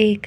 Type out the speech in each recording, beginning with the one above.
1।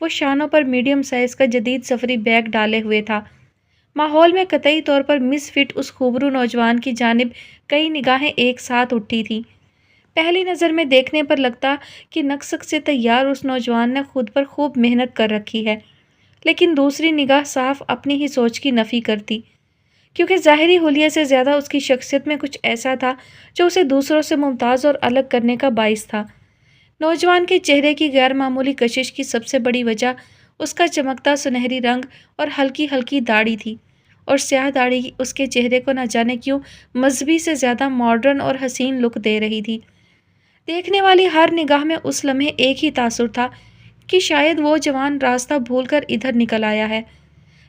وہ شانوں پر medium size کا جدید سفری بیگ ڈالے ہوئے تھا۔ ماحول میں قطعی طور پر مس فٹ اس خوبرو نوجوان کی جانب کئی نگاہیں ایک ساتھ اٹھی تھیں۔ پہلی نظر میں دیکھنے پر لگتا کہ نقص سے تیار اس نوجوان نے خود پر خوب محنت کر رکھی ہے، لیکن دوسری نگاہ صاف اپنی ہی سوچ کی نفی کرتی، کیونکہ ظاہری حلیے سے زیادہ اس کی شخصیت میں کچھ ایسا تھا جو اسے دوسروں سے ممتاز اور الگ کرنے کا باعث تھا۔ نوجوان کے چہرے کی غیر معمولی کشش کی سب سے بڑی وجہ اس کا چمکتا سنہری رنگ اور ہلکی ہلکی داڑھی تھی، اور سیاہ داڑھی اس کے چہرے کو نہ جانے کیوں مذہبی سے زیادہ ماڈرن اور حسین لک دے رہی تھی۔ دیکھنے والی ہر نگاہ میں اس لمحے ایک ہی تاثر تھا کہ شاید وہ جوان راستہ بھول کر ادھر نکل آیا ہے۔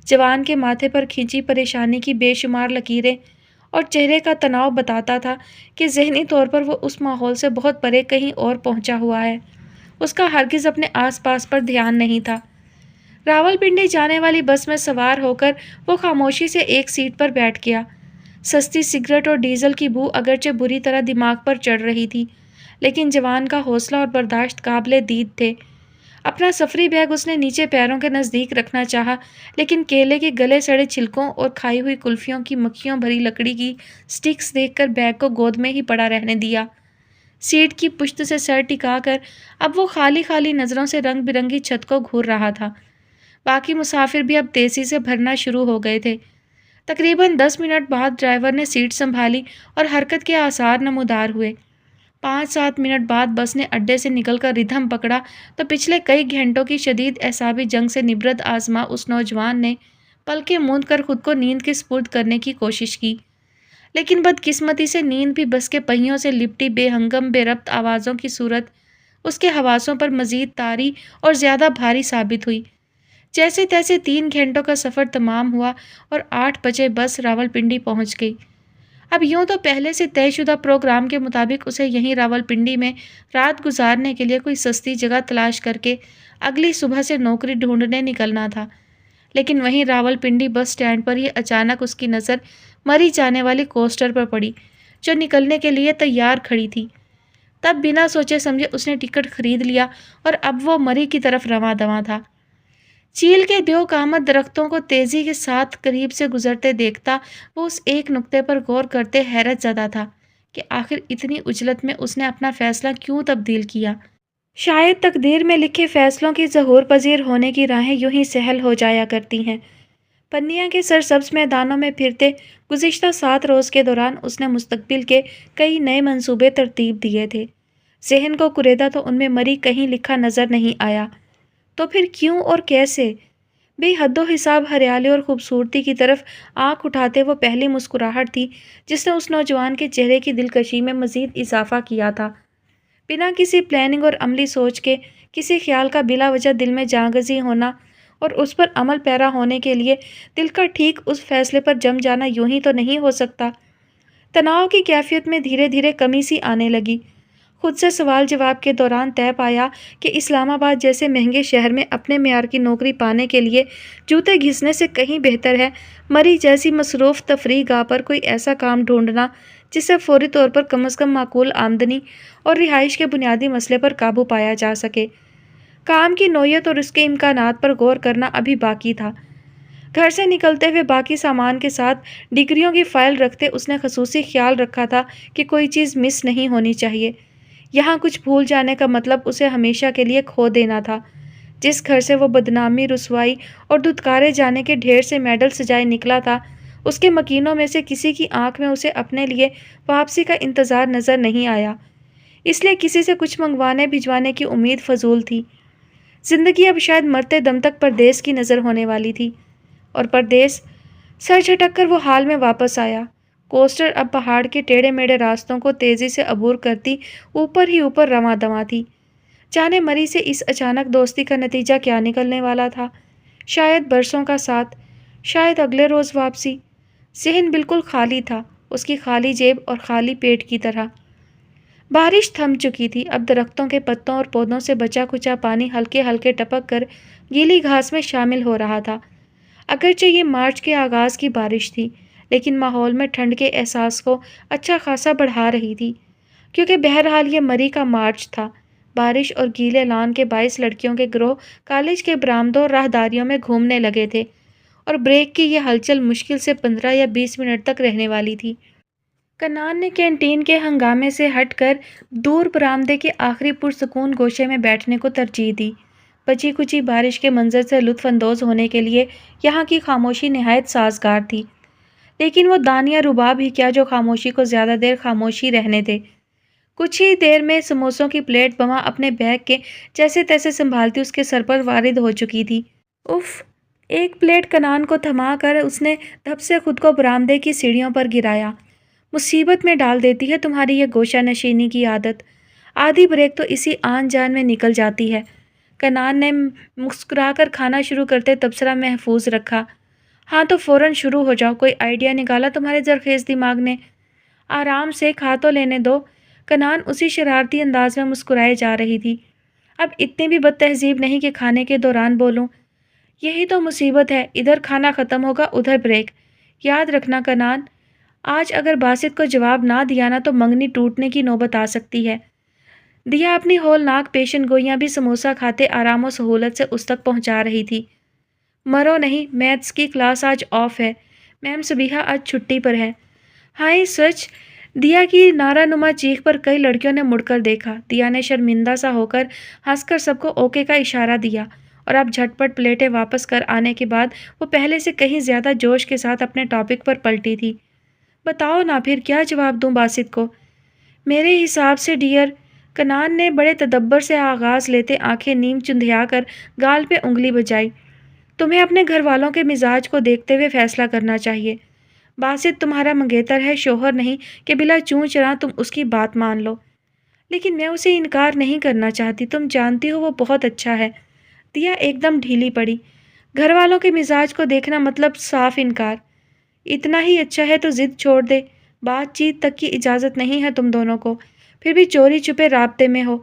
جوان کے ماتھے پر کھینچی پریشانی کی بے شمار لکیریں اور چہرے کا تناؤ بتاتا تھا کہ ذہنی طور پر وہ اس ماحول سے بہت پرے کہیں اور پہنچا ہوا ہے۔ اس کا ہرگز اپنے آس پاس پر دھیان نہیں تھا۔ راولپنڈی جانے والی بس میں سوار ہو کر وہ خاموشی سے ایک سیٹ پر بیٹھ گیا۔ سستی سگریٹ اور ڈیزل کی بو اگرچہ بری طرح دماغ پر چڑھ رہی تھی، لیکن جوان کا حوصلہ اور برداشت قابل دید تھے۔ اپنا سفری بیگ اس نے نیچے پیروں کے نزدیک رکھنا چاہا، لیکن کیلے کے گلے سڑے چھلکوں اور کھائی ہوئی کلفیوں کی مکھیوں بھری لکڑی کی سٹکس دیکھ کر بیگ کو گود میں ہی پڑا رہنے دیا۔ سیٹ کی پشت سے سر ٹکا کر اب وہ خالی خالی نظروں سے رنگ برنگی چھت کو گھور رہا تھا۔ باقی مسافر بھی اب تیزی سے بھرنا شروع ہو گئے تھے۔ تقریباً 10 منٹ بعد ڈرائیور نے سیٹ سنبھالی اور حرکت کے آثار نمودار ہوئے۔ 5-7 منٹ بعد بس نے اڈے سے نکل کر ردھم پکڑا تو پچھلے کئی گھنٹوں کی شدید اعصابی جنگ سے نبرد آزما اس نوجوان نے پلکیں موند کر خود کو نیند کے سپرد کرنے کی کوشش کی، لیکن بدقسمتی سے نیند بھی بس کے پہیوں سے لپٹی بے ہنگم بے ربط آوازوں کی صورت اس کے حواسوں پر مزید طاری اور زیادہ بھاری ثابت ہوئی۔ جیسے تیسے 3 گھنٹوں کا سفر تمام ہوا اور 8 بجے بس راولپنڈی پہنچ گئی۔ اب یوں تو پہلے سے طے شدہ پروگرام کے مطابق اسے یہیں راولپنڈی میں رات گزارنے کے لیے کوئی سستی جگہ تلاش کر کے اگلی صبح سے نوکری ڈھونڈنے نکلنا تھا، لیکن وہیں راولپنڈی بس اسٹینڈ پر ہی اچانک اس کی نظر مری جانے والی کوسٹر پر پڑی جو نکلنے کے لیے تیار کھڑی تھی۔ تب بنا سوچے سمجھے اس نے ٹکٹ خرید لیا اور اب وہ مری کی طرف رواں دواں تھا۔ چیل کے دیو قامت درختوں کو تیزی کے ساتھ قریب سے گزرتے دیکھتا وہ اس ایک نقطے پر غور کرتے حیرت زدہ تھا کہ آخر اتنی عجلت میں اس نے اپنا فیصلہ کیوں تبدیل کیا۔ شاید تقدیر میں لکھے فیصلوں کی ظہور پذیر ہونے کی راہیں یوں ہی سہل ہو جایا کرتی ہیں۔ پنیا کے سرسبز میدانوں میں پھرتے گزشتہ 7 روز کے دوران اس نے مستقبل کے کئی نئے منصوبے ترتیب دیے تھے۔ ذہن کو کریدا تو ان میں مری کہیں لکھا نظر نہیں آیا، تو پھر کیوں اور کیسے؟ بے حد و حساب ہریالی اور خوبصورتی کی طرف آنکھ اٹھاتے وہ پہلی مسکراہٹ تھی جس نے اس نوجوان کے چہرے کی دلکشی میں مزید اضافہ کیا تھا۔ بنا کسی پلاننگ اور عملی سوچ کے کسی خیال کا بلا وجہ دل میں جاں گزی ہونا اور اس پر عمل پیرا ہونے کے لیے دل کا ٹھیک اس فیصلے پر جم جانا یوں ہی تو نہیں ہو سکتا۔ تناؤ کی کیفیت میں دھیرے دھیرے کمی سی آنے لگی۔ خود سے سوال جواب کے دوران طے پایا کہ اسلام آباد جیسے مہنگے شہر میں اپنے معیار کی نوکری پانے کے لیے جوتے گھسنے سے کہیں بہتر ہے مری جیسی مصروف تفریح گاہ پر کوئی ایسا کام ڈھونڈنا جس سے فوری طور پر کم از کم معقول آمدنی اور رہائش کے بنیادی مسئلے پر قابو پایا جا سکے۔ کام کی نوعیت اور اس کے امکانات پر غور کرنا ابھی باقی تھا۔ گھر سے نکلتے ہوئے باقی سامان کے ساتھ ڈگریوں کی فائل رکھتے اس نے خصوصی خیال رکھا تھا کہ کوئی چیز مس نہیں ہونی چاہیے۔ یہاں کچھ بھول جانے کا مطلب اسے ہمیشہ کے لیے کھو دینا تھا۔ جس گھر سے وہ بدنامی، رسوائی اور دھتکارے جانے کے ڈھیر سے میڈل سجائے نکلا تھا، اس کے مکینوں میں سے کسی کی آنکھ میں اسے اپنے لیے واپسی کا انتظار نظر نہیں آیا، اس لیے کسی سے کچھ منگوانے بھجوانے کی امید فضول تھی۔ زندگی اب شاید مرتے دم تک پردیس کی نظر ہونے والی تھی، اور پردیس سر جھٹک کر وہ حال میں واپس آیا۔ کوسٹر اب پہاڑ کے ٹیڑھے میڑھے راستوں کو تیزی سے عبور کرتی اوپر ہی اوپر رواں دواں تھی۔ جانے مری سے اس اچانک دوستی کا نتیجہ کیا نکلنے والا تھا؟ شاید برسوں کا ساتھ، شاید اگلے روز واپسی۔ ذہن بالکل خالی تھا، اس کی خالی جیب اور خالی پیٹ کی طرح۔ بارش تھم چکی تھی، اب درختوں کے پتوں اور پودوں سے بچا کھچا پانی ہلکے ہلکے ٹپک کر گیلی گھاس میں شامل ہو رہا تھا۔ اگرچہ یہ مارچ کے آغاز کی بارش تھی، لیکن ماحول میں ٹھنڈ کے احساس کو اچھا خاصا بڑھا رہی تھی، کیونکہ بہرحال یہ مری کا مارچ تھا، بارش اور گیلے لان کے باعث لڑکیوں کے گروہ کالج کے برآمدوں اور راہداریوں میں گھومنے لگے تھے اور بریک کی یہ ہلچل مشکل سے 15 یا 20 منٹ تک رہنے والی تھی۔ کنان نے کینٹین کے ہنگامے سے ہٹ کر دور برآمدے کے آخری پرسکون گوشے میں بیٹھنے کو ترجیح دی۔ بچی کچی بارش کے منظر سے لطف اندوز ہونے کے لیے یہاں کی خاموشی نہایت سازگار تھی، لیکن وہ دانیہ رباب ہی کیا جو خاموشی کو زیادہ دیر خاموشی رہنے دے۔ کچھ ہی دیر میں سموسوں کی پلیٹ بما اپنے بیگ کے جیسے تیسے سنبھالتی اس کے سر پر وارد ہو چکی تھی۔ اف! ایک پلیٹ کنان کو تھما کر اس نے دھپ سے خود کو برآمدے کی سیڑھیوں پر گرایا۔ مصیبت میں ڈال دیتی ہے تمہاری یہ گوشہ نشینی کی عادت، آدھی بریک تو اسی آن جان میں نکل جاتی ہے۔ کنان نے مسکرا کر کھانا شروع کرتے تبصرہ محفوظ رکھا۔ ہاں تو فوراً شروع ہو جاؤ، کوئی آئیڈیا نکالا تمہارے زرخیز دماغ نے؟ آرام سے کھا تو لینے دو۔ کنان اسی شرارتی انداز میں مسکرائے جا رہی تھی۔ اب اتنی بھی بد تہذیب نہیں کہ کھانے کے دوران بولوں۔ یہی تو مصیبت ہے، ادھر کھانا ختم ہوگا ادھر بریک۔ یاد رکھنا کنان، آج اگر باسط کو جواب نہ دیا نا تو منگنی ٹوٹنے کی نوبت آ سکتی ہے۔ دیا اپنی ہولناک پیشن گوئیاں بھی سموسہ کھاتے آرام و سہولت سے اس تک پہنچا رہی تھی۔ مرو نہیں، میتھس کی کلاس آج آف ہے، میم صبیحہ آج چھٹی پر ہے۔ ہائے سچ! دیا کی نعرہ نما چیخ پر کئی لڑکیوں نے مڑ کر دیکھا۔ دیا نے شرمندہ سا ہو کر ہنس کر سب کو اوکے کا اشارہ دیا اور اب جھٹ پٹ پلیٹیں واپس کر آنے کے بعد وہ پہلے سے کہیں زیادہ جوش کے ساتھ اپنے ٹاپک پر پلٹی تھی۔ بتاؤ نا پھر کیا جواب دوں باسط کو؟ میرے حساب سے ڈیئر، کنان نے بڑے تدبر سے آغاز لیتے آنکھیں نیم چندھیا کر گال پہ انگلی بجائی، تمہیں اپنے گھر والوں کے مزاج کو دیکھتے ہوئے فیصلہ کرنا چاہیے۔ باسط تمہارا منگیتر ہے، شوہر نہیں کہ بلا چوں چراں تم اس کی بات مان لو۔ لیکن میں اسے انکار نہیں کرنا چاہتی، تم جانتی ہو وہ بہت اچھا ہے۔ دیا ایک دم ڈھیلی پڑی۔ گھر والوں کے مزاج کو دیکھنا مطلب صاف انکار۔ اتنا ہی اچھا ہے تو ضد چھوڑ دے، بات چیت تک کی اجازت نہیں ہے تم دونوں کو، پھر بھی چوری چھپے رابطے میں ہو۔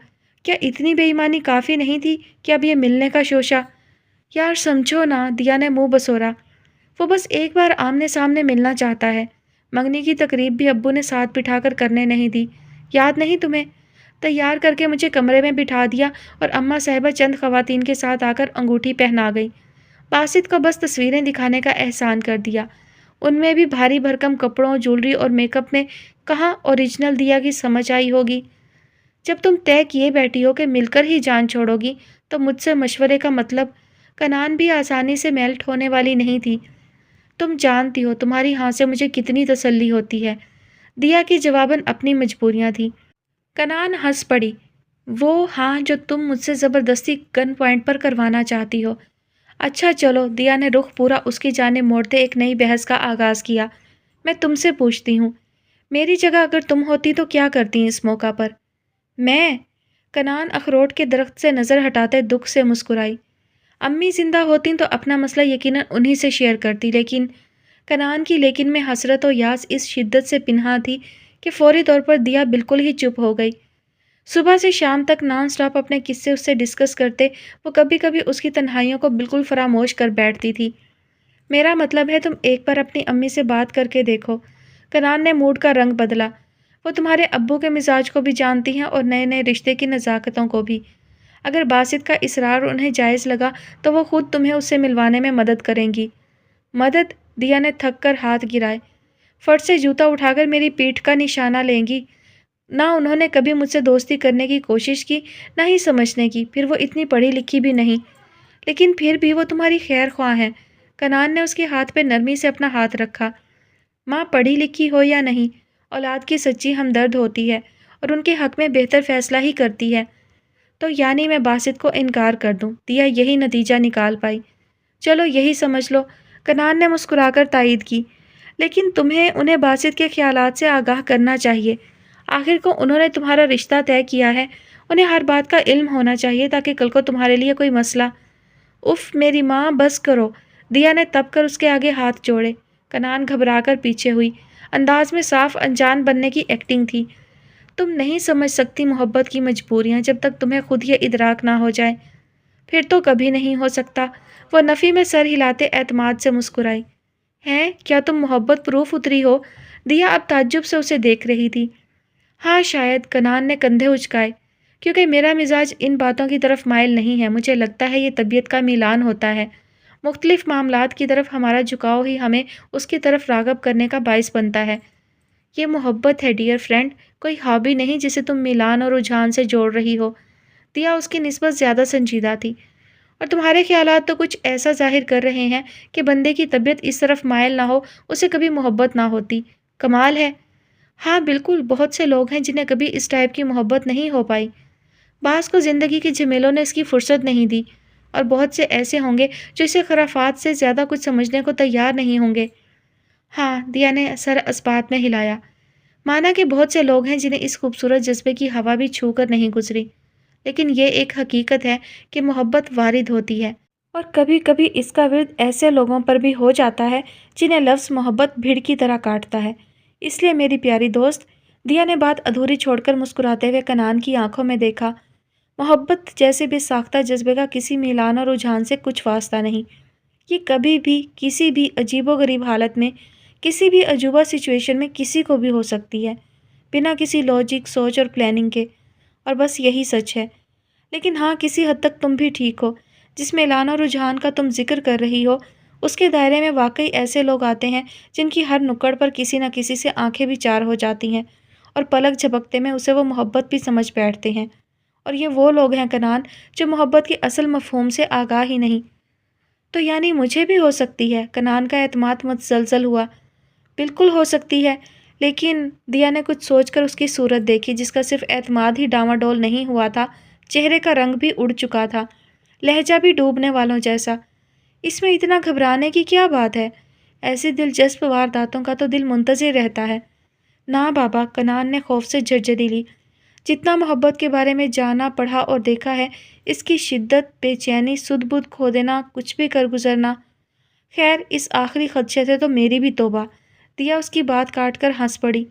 کیا اتنی بے ایمانی کافی نہیں تھی کہ اب یہ ملنے کا شوشہ؟ یار سمجھو نا، دیا نے منہ بسورا، وہ بس ایک بار آمنے سامنے ملنا چاہتا ہے۔ منگنی کی تقریب بھی ابو نے ساتھ بٹھا کر کرنے نہیں دی، یاد نہیں تمہیں؟ تیار کر کے مجھے کمرے میں بٹھا دیا اور اماں صاحبہ چند خواتین کے ساتھ آ کر انگوٹھی پہنا گئی۔ باسط کو بس تصویریں دکھانے کا احسان کر دیا، ان میں بھی بھاری بھرکم کپڑوں، جولری اور میک اپ میں کہاں اوریجنل دیا کی سمجھ آئی ہوگی۔ جب تم طے کیے بیٹھی ہو کہ مل کر ہی جان چھوڑو گی تو مجھ سے مشورے کا مطلب؟ کنان بھی آسانی سے میلٹ ہونے والی نہیں تھی۔ تم جانتی ہو تمہاری ہاں سے مجھے کتنی تسلی ہوتی ہے۔ دیا کی جواباً اپنی مجبوریاں تھیں۔ کنان ہنس پڑی، وہ ہاں جو تم مجھ سے زبردستی گن پوائنٹ پر کروانا چاہتی ہو۔ اچھا چلو، دیا نے رخ پورا اس کی جانب موڑتے ایک نئی بحث کا آغاز کیا۔ میں تم سے پوچھتی ہوں، میری جگہ اگر تم ہوتی تو کیا کرتی اس موقع پر؟ میں؟ کنان اخروٹ کے درخت سے نظر ہٹاتے دکھ سے مسکرائی۔ امی زندہ ہوتیں تو اپنا مسئلہ یقیناً انہی سے شیئر کرتی، لیکن کنان کی لیکن میں حسرت و یاس اس شدت سے پنہاں تھی کہ فوری طور پر دیا بالکل ہی چپ ہو گئی۔ صبح سے شام تک نان سٹاپ اپنے قصے اس سے ڈسکس کرتے وہ کبھی کبھی اس کی تنہائیوں کو بالکل فراموش کر بیٹھتی تھی۔ میرا مطلب ہے تم ایک بار اپنی امی سے بات کر کے دیکھو۔ کنان نے موڈ کا رنگ بدلا، وہ تمہارے ابو کے مزاج کو بھی جانتی ہیں اور نئے نئے رشتے کی نزاکتوں کو بھی۔ اگر باسط کا اصرار انہیں جائز لگا تو وہ خود تمہیں اس سے ملوانے میں مدد کریں گی۔ مدد؟ دیا نے تھک کر ہاتھ گرائے۔ فرش سے جوتا اٹھا کر میری پیٹھ کا نشانہ لیں گی؟ نہ انہوں نے کبھی مجھ سے دوستی کرنے کی کوشش کی، نہ ہی سمجھنے کی، پھر وہ اتنی پڑھی لکھی بھی نہیں، لیکن پھر بھی وہ تمہاری خیر خواہ ہیں۔ کنان نے اس کے ہاتھ پہ نرمی سے اپنا ہاتھ رکھا۔ ماں پڑھی لکھی ہو یا نہیں، اولاد کی سچی ہمدرد ہوتی ہے اور ان کے حق میں بہتر فیصلہ ہی کرتی ہے۔ تو یعنی میں باسط کو انکار کر دوں؟ دیا یہی نتیجہ نکال پائی۔ چلو یہی سمجھ لو، کنان نے مسکرا کر تائید کی، لیکن تمہیں انہیں باسط کے خیالات سے آگاہ کرنا چاہیے۔ آخر کو انہوں نے تمہارا رشتہ طے کیا ہے، انہیں ہر بات کا علم ہونا چاہیے تاکہ کل کو تمہارے لیے کوئی مسئلہ۔ اف میری ماں، بس کرو۔ دیا نے تپ کر اس کے آگے ہاتھ جوڑے۔ کنان گھبرا کر پیچھے ہوئی، انداز میں صاف انجان بننے کی ایکٹنگ تھی۔ تم نہیں سمجھ سکتی محبت کی مجبوریاں جب تک تمہیں خود یہ ادراک نہ ہو جائے۔ پھر تو کبھی نہیں ہو سکتا۔ وہ نفی میں سر ہلاتے اعتماد سے مسکرائی۔ ہیں؟ کیا تم محبت پروف اتری ہو؟ دیا اب تعجب سے اسے دیکھ رہی تھی۔ ہاں شاید، کنان نے کندھے اچکائے۔ کیونکہ میرا مزاج ان باتوں کی طرف مائل نہیں ہے۔ مجھے لگتا ہے یہ طبیعت کا میلان ہوتا ہے۔ مختلف معاملات کی طرف ہمارا جھکاؤ ہی ہمیں اس کی طرف راغب کرنے کا باعث بنتا ہے۔ یہ محبت ہے ڈیئر فرینڈ، کوئی ہابی نہیں جسے تم میلان اور رجحان سے جوڑ رہی ہو۔ دیا اس کی نسبت زیادہ سنجیدہ تھی۔ اور تمہارے خیالات تو کچھ ایسا ظاہر کر رہے ہیں کہ بندے کی طبیعت اس طرف مائل نہ ہو اسے کبھی محبت نہ ہوتی۔ کمال ہے۔ ہاں بالکل، بہت سے لوگ ہیں جنہیں کبھی اس ٹائپ کی محبت نہیں ہو پائی۔ بعض کو زندگی کے جھمیلوں نے اس کی فرصت نہیں دی، اور بہت سے ایسے ہوں گے جو اسے خرافات سے زیادہ کچھ سمجھنے کو تیار نہیں ہوں گے۔ ہاں، دیا نے سر اثبات میں ہلایا۔ مانا کہ بہت سے لوگ ہیں جنہیں اس خوبصورت جذبے کی ہوا بھی چھو کر نہیں گزری، لیکن یہ ایک حقیقت ہے کہ محبت وارد ہوتی ہے، اور کبھی کبھی اس کا ورد ایسے لوگوں پر بھی ہو جاتا ہے جنہیں لفظ محبت بھیڑ کی طرح کاٹتا ہے۔ اس لیے میری پیاری دوست، دیا نے بات ادھوری چھوڑ کر مسکراتے ہوئے کنان کی آنکھوں میں دیکھا، محبت جیسے بے ساختہ جذبے کا کسی میلان اور رجحان سے کچھ واسطہ نہیں۔ یہ کبھی بھی کسی بھی عجیب و غریب حالت میں، کسی بھی عجوبہ سچویشن میں کسی کو بھی ہو سکتی ہے، بنا کسی لاجک، سوچ اور پلاننگ کے، اور بس یہی سچ ہے۔ لیکن ہاں، کسی حد تک تم بھی ٹھیک ہو۔ جس میلان اور رجحان کا تم ذکر کر رہی ہو، اس کے دائرے میں واقعی ایسے لوگ آتے ہیں جن کی ہر نکڑ پر کسی نہ کسی سے آنکھیں بھی چار ہو جاتی ہیں، اور پلک جھپکتے میں اسے وہ محبت بھی سمجھ بیٹھتے ہیں۔ اور یہ وہ لوگ ہیں کنان جو محبت کے اصل مفہوم سے آگاہ ہی نہیں۔ تو یعنی مجھے بھی ہو سکتی ہے؟ کنان کا اعتماد متزلزل ہوا۔ بالکل ہو سکتی ہے، لیکن دیا نے کچھ سوچ کر اس کی صورت دیکھی جس کا صرف اعتماد ہی ڈاواڈول نہیں ہوا تھا، چہرے کا رنگ بھی اڑ چکا تھا، لہجہ بھی ڈوبنے والوں جیسا۔ اس میں اتنا گھبرانے کی کیا بات ہے؟ ایسی دلچسپ وارداتوں کا تو دل منتظر رہتا ہے۔ نہ بابا، کنان نے خوف سے جھرجھری لی۔ جتنا محبت کے بارے میں جانا، پڑھا اور دیکھا ہے، اس کی شدت، بے چینی، سدھ بدھ کھو دینا، کچھ بھی کر گزرنا۔ خیر، اس آخری خدشے سے تو میری بھی توبہ۔ دیا اس کی بات کاٹ کر ہنس پڑی۔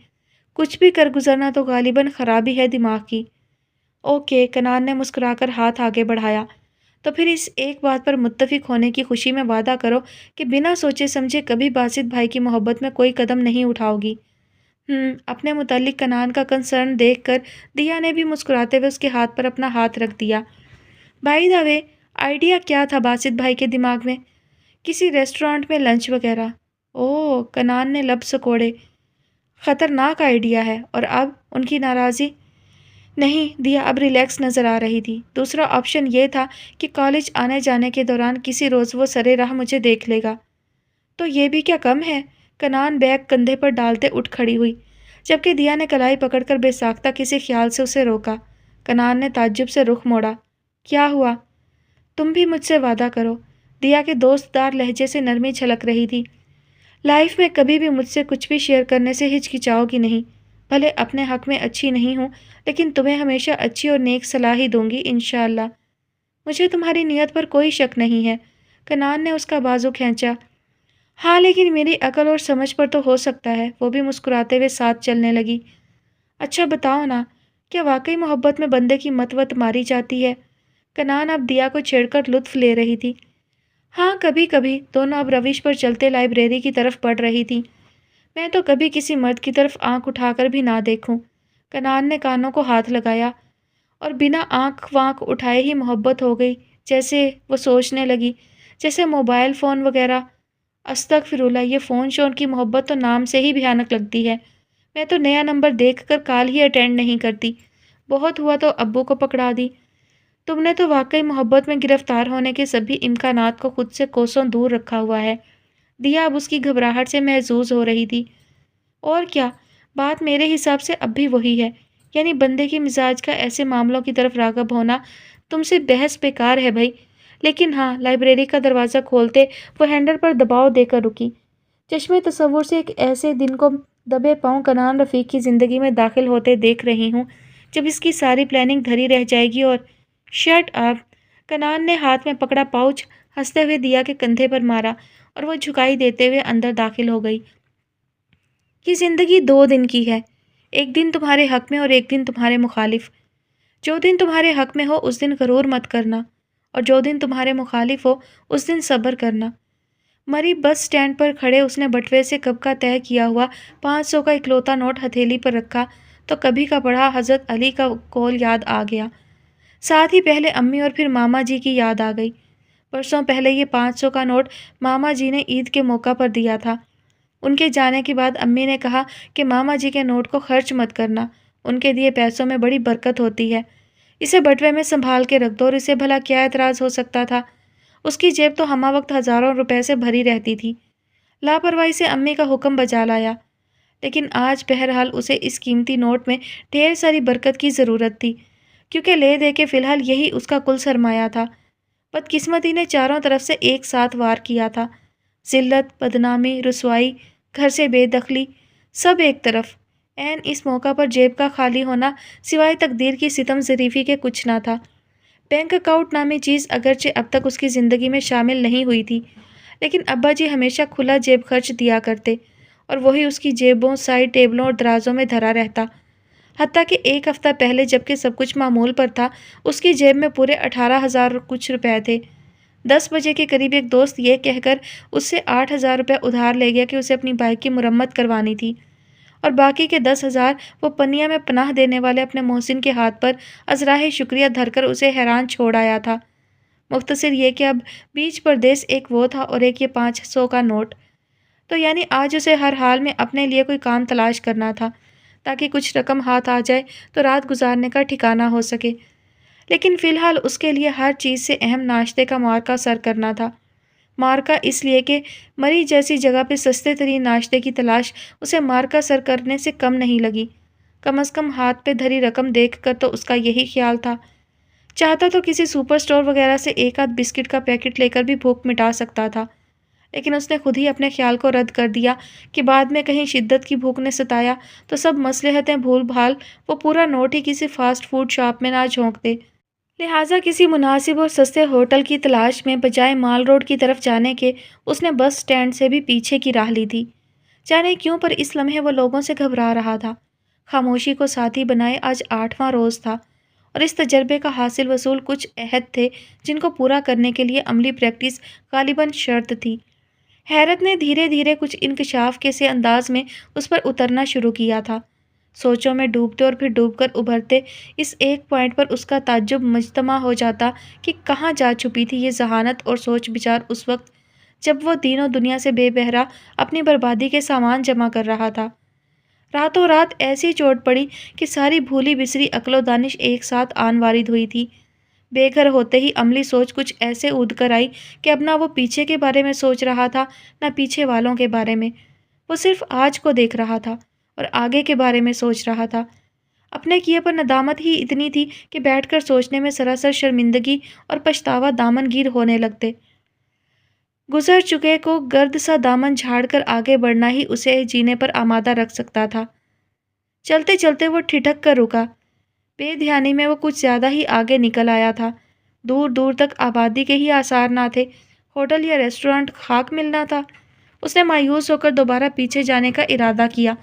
کچھ بھی کر گزرنا تو غالباً خرابی ہے دماغ کی۔ اوکے، کنان نے مسکرا کر ہاتھ آگے بڑھایا، تو پھر اس ایک بات پر متفق ہونے کی خوشی میں وعدہ کرو کہ بنا سوچے سمجھے کبھی باسط بھائی کی محبت میں کوئی قدم نہیں اٹھاؤ گی۔ اپنے متعلق کنان کا کنسرن دیکھ کر دیا نے بھی مسکراتے ہوئے اس کے ہاتھ پر اپنا ہاتھ رکھ دیا۔ بائی دا وے، آئیڈیا کیا تھا باسط بھائی کے دماغ میں؟ کسی ریسٹورانٹ میں لنچ وغیرہ؟ اوہ، کنان نے لب سکوڑے۔ خطرناک آئیڈیا ہے۔ اور اب ان کی ناراضی؟ نہیں، دیا اب ریلیکس نظر آ رہی تھی۔ دوسرا آپشن یہ تھا کہ کالج آنے جانے کے دوران کسی روز وہ سرے راہ مجھے دیکھ لے گا۔ تو یہ بھی کیا کم ہے؟ کنان بیگ کندھے پر ڈالتے اٹھ کھڑی ہوئی، جبکہ دیا نے کلائی پکڑ کر بے ساختہ کسی خیال سے اسے روکا۔ کنان نے تعجب سے رخ موڑا۔ کیا ہوا؟ تم بھی مجھ سے وعدہ کرو۔ دیا کے دوست دار لہجے سے نرمی چھلک رہی تھی۔ لائف میں کبھی بھی مجھ سے کچھ بھی شیئر کرنے سے ہچکچاؤ گی نہیں۔ بھلے اپنے حق میں اچھی نہیں ہوں، لیکن تمہیں ہمیشہ اچھی اور نیک صلاح ہی دوں گی انشاءاللہ۔ مجھے تمہاری نیت پر کوئی شک نہیں ہے۔ کنان نے اس کا بازو کھینچا۔ ہاں، لیکن میری عقل اور سمجھ پر تو ہو سکتا ہے۔ وہ بھی مسکراتے ہوئے ساتھ چلنے لگی۔ اچھا بتاؤ نا، کیا واقعی محبت میں بندے کی مت وت ماری جاتی ہے؟ کنان اب دیا کو چھیڑ کر لطف لے رہی تھی۔ ہاں، کبھی کبھی۔ دونوں اب روش پر چلتے لائبریری کی طرف بڑھ رہی تھی۔ میں تو کبھی کسی مرد کی طرف آنکھ اٹھا کر بھی نہ دیکھوں۔ کنان نے کانوں کو ہاتھ لگایا، اور بنا آنکھ وانکھ اٹھائے ہی محبت ہو گئی، جیسے وہ سوچنے لگی، جیسے موبائل فون وغیرہ۔ استغفر اللہ، یہ فون شون کی محبت تو نام سے ہی بھیانک لگتی ہے۔ میں تو نیا نمبر دیکھ کر کال ہی اٹینڈ نہیں کرتی، بہت ہوا تو ابو کو پکڑا دی۔ تم نے تو واقعی محبت میں گرفتار ہونے کے سبھی امکانات کو خود سے کوسوں دور رکھا ہوا ہے۔ دیا اب اس کی گھبراہٹ سے محظوظ ہو رہی تھی۔ اور کیا، بات میرے حساب سے اب بھی وہی ہے، یعنی بندے کے مزاج کا ایسے معاملوں کی طرف راغب ہونا۔ تم سے بحث بیکار ہے بھائی۔ لیکن ہاں، لائبریری کا دروازہ کھولتے وہ ہینڈل پر دباؤ دے کر رکی۔ چشمے تصور سے ایک ایسے دن کو دبے پاؤں کنان رفیق کی زندگی میں داخل ہوتے دیکھ رہی ہوں جب اس کی ساری پلاننگ دھری رہ جائے گی۔ اور شٹ اپ! کنان نے ہاتھ میں پکڑا پاؤچ ہنستے ہوئے دیا کے کندھے پر مارا، اور وہ جھکائی دیتے ہوئے اندر داخل ہو گئی۔ یہ زندگی 2 دن کی ہے، ایک دن تمہارے حق میں اور ایک دن تمہارے مخالف۔ جو دن تمہارے حق میں ہو اس دن غرور مت کرنا، اور جو دن تمہارے مخالف ہو اس دن صبر کرنا۔ مری بس سٹینڈ پر کھڑے اس نے بٹوے سے کب کا طے کیا ہوا 500 کا اکلوتا نوٹ ہتھیلی پر رکھا تو کبھی کا پڑھا حضرت علی کا قول یاد آ گیا۔ ساتھ ہی پہلے امی اور پھر ماما جی کی یاد آ گئی۔ برسوں پہلے یہ 500 کا نوٹ ماما جی نے عید کے موقع پر دیا تھا۔ ان کے جانے کے بعد امی نے کہا کہ ماما جی کے نوٹ کو خرچ مت کرنا، ان کے دیے پیسوں میں بڑی برکت ہوتی ہے، اسے بٹوے میں سنبھال کے رکھ دو، اور اسے بھلا کیا اعتراض ہو سکتا تھا؟ اس کی جیب تو ہمہ وقت ہزاروں روپے سے بھری رہتی تھی۔ لاپرواہی سے امی کا حکم بجا لایا، لیکن آج بہرحال اسے اس قیمتی نوٹ میں ڈھیر ساری برکت کی ضرورت تھی، کیونکہ لے دے کے فی الحال یہی اس کا کل سرمایہ تھا۔ بدقسمتی نے چاروں طرف سے ایک ساتھ وار کیا تھا، ذلت، بدنامی، رسوائی، گھر سے بے دخلی، سب ایک طرف۔ عین اس موقع پر جیب کا خالی ہونا سوائے تقدیر کی ستم ظریفی کے کچھ نہ تھا۔ بینک اکاؤنٹ نامی چیز اگرچہ اب تک اس کی زندگی میں شامل نہیں ہوئی تھی، لیکن ابا جی ہمیشہ کھلا جیب خرچ دیا کرتے، اور وہی اس کی جیبوں، سائڈ ٹیبلوں اور درازوں میں دھرا رہتا۔ حتیٰ کہ ایک ہفتہ پہلے جبکہ سب کچھ معمول پر تھا، اس کی جیب میں پورے 18,000 کچھ روپے تھے۔ 10 بجے کے قریب ایک دوست یہ کہہ کر اس سے 8,000 روپے ادھار لے گیا کہ اسے اپنی بائک کی مرمت کروانی تھی، اور باقی کے 10,000 وہ پنیا میں پناہ دینے والے اپنے محسن کے ہاتھ پر عذرائے شکریہ دھر کر اسے حیران چھوڑ آیا تھا۔ مختصر یہ کہ اب بیچ پردیس ایک وہ تھا اور ایک یہ 500 کا نوٹ، تو یعنی آج اسے ہر حال میں اپنے لیے کوئی کام تلاش کرنا تھا تاکہ کچھ رقم ہاتھ آ جائے تو رات گزارنے کا ٹھکانہ ہو سکے۔ لیکن فی الحال اس کے لیے ہر چیز سے اہم ناشتے کا مارکا سر کرنا تھا۔ مارکا اس لیے کہ مری جیسی جگہ پہ سستے ترین ناشتے کی تلاش اسے مارکا سر کرنے سے کم نہیں لگی۔ کم از کم ہاتھ پہ دھری رقم دیکھ کر تو اس کا یہی خیال تھا۔ چاہتا تو کسی سپر سٹور وغیرہ سے ایک آدھ بسکٹ کا پیکٹ لے کر بھی بھوک مٹا سکتا تھا، لیکن اس نے خود ہی اپنے خیال کو رد کر دیا کہ بعد میں کہیں شدت کی بھوک نے ستایا تو سب مصلحتیں بھول بھال وہ پورا نوٹ ہی کسی فاسٹ فوڈ شاپ میں نہ جھونک دے۔ لہٰذا کسی مناسب اور سستے ہوٹل کی تلاش میں بجائے مال روڈ کی طرف جانے کے اس نے بس سٹینڈ سے بھی پیچھے کی راہ لی تھی۔ جانے کیوں پر اس لمحے وہ لوگوں سے گھبرا رہا تھا۔ خاموشی کو ساتھی بنائے آج 8واں روز تھا، اور اس تجربے کا حاصل وصول کچھ عہد تھے جن کو پورا کرنے کے لیے عملی پریکٹس غالباً شرط تھی۔ حیرت نے دھیرے دھیرے کچھ انکشاف کے سے انداز میں اس پر اترنا شروع کیا تھا۔ سوچوں میں ڈوبتے اور پھر ڈوب کر ابھرتے اس ایک پوائنٹ پر اس کا تعجب مجتمع ہو جاتا کہ کہاں جا چھپی تھی یہ ذہانت اور سوچ بچار اس وقت جب وہ دینوں دنیا سے بے بہرا اپنی بربادی کے سامان جمع کر رہا تھا۔ راتوں رات ایسی چوٹ پڑی کہ ساری بھولی بسری عقل و دانش ایک ساتھ آن وارد ہوئی تھی۔ بے گھر ہوتے ہی عملی سوچ کچھ ایسے اود کر آئی کہ اب نہ وہ پیچھے کے بارے میں سوچ رہا تھا نہ پیچھے والوں کے بارے میں، وہ صرف آج کو دیکھ رہا تھا اور آگے کے بارے میں سوچ رہا تھا۔ اپنے کیے پر ندامت ہی اتنی تھی کہ بیٹھ کر سوچنے میں سراسر شرمندگی اور پچھتاوا دامن گیر ہونے لگتے۔ گزر چکے کو گرد سا دامن جھاڑ کر آگے بڑھنا ہی اسے جینے پر آمادہ رکھ سکتا تھا۔ چلتے چلتے وہ ٹھٹک کر رکا۔ بے دھیانی میں وہ کچھ زیادہ ہی آگے نکل آیا تھا۔ دور دور تک آبادی کے ہی آثار نہ تھے، ہوٹل یا ریسٹورانٹ خاک ملنا تھا۔ اس نے مایوس ہو کر دوبارہ پیچھے جانے کا ارادہ کیا،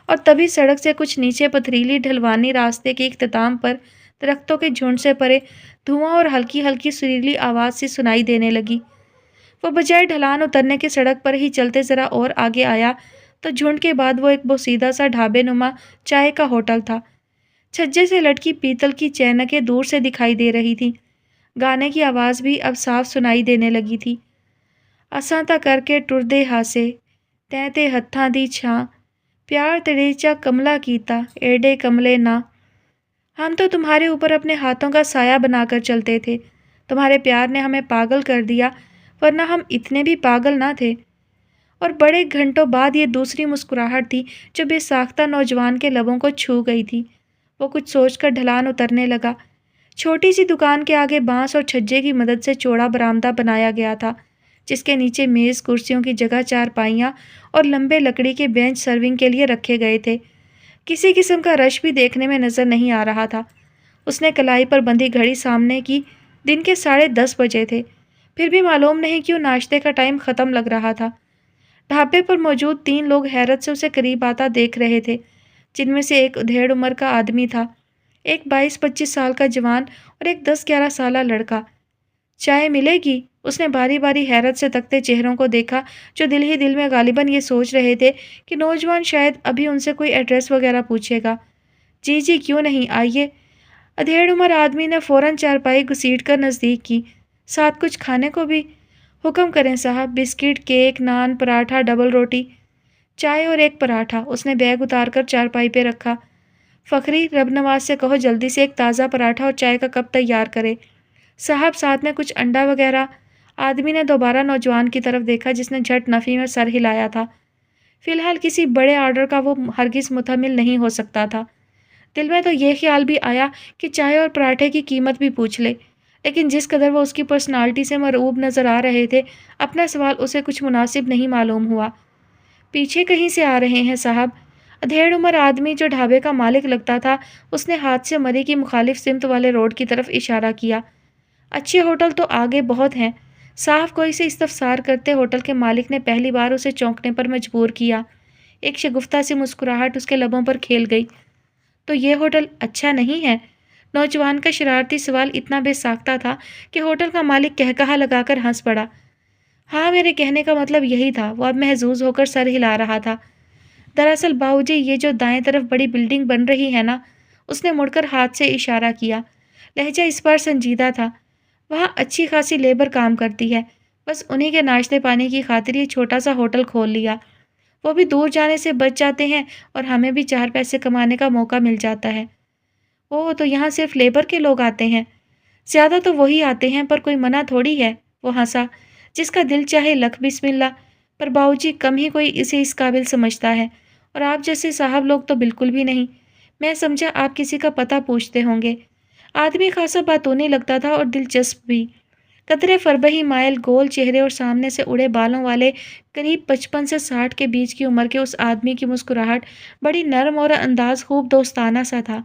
اور تبھی سڑک سے کچھ نیچے پتھریلی ڈھلوانی راستے کے اختتام پر درختوں کے جھنڈ سے پرے دھواں اور ہلکی ہلکی سریلی آواز سی سنائی دینے لگی۔ وہ بجائے ڈھلان اترنے کی سڑک پر ہی چلتے ذرا اور آگے آیا تو جھنڈ کے بعد وہ ایک بوسیدہ سا ڈھابے نما چائے کا ہوٹل تھا۔ چھجے سے لٹکی پیتل کی چینکیں دور سے دکھائی دے رہی تھی، گانے کی آواز بھی اب صاف سنائی دینے لگی تھی۔ اساں تا کر کے ٹردے ہاسے تیں تے ہتھاں دی چھاں پیار تیرے چا کملا کیتا ایڈے کملے نا۔ ہم تو تمہارے اوپر اپنے ہاتھوں کا سایہ بنا کر چلتے تھے، تمہارے پیار نے ہمیں پاگل کر دیا، ورنہ ہم اتنے بھی پاگل نہ تھے۔ اور بڑے گھنٹوں بعد یہ دوسری مسکراہٹ تھی جو بے ساختہ نوجوان کے لبوں کو چھو گئی تھی۔ وہ کچھ سوچ کر ڈھلان اترنے لگا۔ چھوٹی سی دکان کے آگے بانس اور چھجے کی مدد سے چوڑا برآمدہ بنایا گیا تھا، جس کے نیچے میز، کرسیوں کی جگہ چارپائیاں اور لمبے لکڑی کے بینچ سرونگ کے لیے رکھے گئے تھے۔ کسی قسم کا رش بھی دیکھنے میں نظر نہیں آ رہا تھا۔ اس نے کلائی پر بندھی گھڑی سامنے کی، دن کے 10:30 بجے تھے، پھر بھی معلوم نہیں کیوں ناشتے کا ٹائم ختم لگ رہا تھا۔ ڈھابے پر موجود 3 لوگ حیرت سے اسے قریب آتا دیکھ رہے تھے، جن میں سے ایک ادھیڑ عمر کا آدمی تھا، ایک 22-25 سال کا جوان اور ایک 10-11 سالہ لڑکا۔ چائے ملے گی؟ اس نے باری باری حیرت سے تکتے چہروں کو دیکھا جو دل ہی دل میں غالباً یہ سوچ رہے تھے کہ نوجوان شاید ابھی ان سے کوئی ایڈریس وغیرہ پوچھے گا۔ جی جی کیوں نہیں، آئیے۔ ادھیڑ عمر آدمی نے فوراً چارپائی گھسیٹ کر نزدیک کی۔ ساتھ کچھ کھانے کو بھی؟ حکم کریں صاحب، biscuit, cake, naan, paratha, double روٹی، چائے اور ایک پراٹھا۔ اس نے بیگ اتار کر چارپائی پہ رکھا۔ فخری، رب نواز سے کہو جلدی سے ایک تازہ پراٹھا اور چائے کا کپ تیار کرے۔ صاحب ساتھ میں کچھ انڈا وغیرہ؟ آدمی نے دوبارہ نوجوان کی طرف دیکھا جس نے جھٹ نفی میں سر ہلایا تھا۔ فی الحال کسی بڑے آرڈر کا وہ ہرگز متحمل نہیں ہو سکتا تھا۔ دل میں تو یہ خیال بھی آیا کہ چائے اور پراٹھے کی قیمت بھی پوچھ لے، لیکن جس قدر وہ اس کی پرسنالٹی سے مرعوب نظر آ رہے تھے، اپنا سوال اسے کچھ مناسب نہیں معلوم ہوا۔ پیچھے کہیں سے آ رہے ہیں صاحب؟ ادھیڑ عمر آدمی جو ڈھابے کا مالک لگتا تھا، اس نے ہاتھ سے مری کی مخالف سمت والے روڈ کی طرف اشارہ کیا۔ اچھے ہوٹل تو آگے بہت ہیں۔ صاف کوئی سے استفسار کرتے ہوٹل کے مالک نے پہلی بار اسے چونکنے پر مجبور کیا۔ ایک شگفتہ سی مسکراہٹ اس کے لبوں پر کھیل گئی۔ تو یہ ہوٹل اچھا نہیں ہے؟ نوجوان کا شرارتی سوال اتنا بے ساختہ تھا کہ ہوٹل کا مالک کہکہا لگا کر ہنس پڑا۔ ہاں، میرے کہنے کا مطلب یہی تھا۔ وہ اب محظوظ ہو کر سر ہلا رہا تھا۔ دراصل باؤجی، یہ جو دائیں طرف بڑی بلڈنگ بن رہی ہے نا، اس نے مڑ کر ہاتھ سے اشارہ کیا۔ لہجہ اس بار سنجیدہ تھا۔ وہاں اچھی خاصی لیبر کام کرتی ہے، بس انہی کے ناشتے پانی کی خاطر یہ چھوٹا سا ہوٹل کھول لیا۔ وہ بھی دور جانے سے بچ جاتے ہیں اور ہمیں بھی 4 پیسے کمانے کا موقع مل جاتا ہے۔ اوہ، تو یہاں صرف لیبر کے لوگ آتے ہیں؟ زیادہ تو وہی آتے ہیں، پر کوئی منع تھوڑی ہے۔ وہ ہنسا۔ جس کا دل چاہے لکھ بسم اللہ، پر باؤجی کم ہی کوئی اسے اس قابل سمجھتا ہے، اور آپ جیسے صاحب لوگ تو بالکل بھی نہیں۔ میں سمجھا آپ کسی کا پتہ پوچھتے ہوں گے۔ آدمی خاصا باتونی لگتا تھا اور دلچسپ بھی۔ قدرے فربہی مائل گول چہرے اور سامنے سے اڑے بالوں والے قریب 55 سے 60 کے بیچ کی عمر کے اس آدمی کی مسکراہٹ بڑی نرم اور انداز خوب دوستانہ سا تھا۔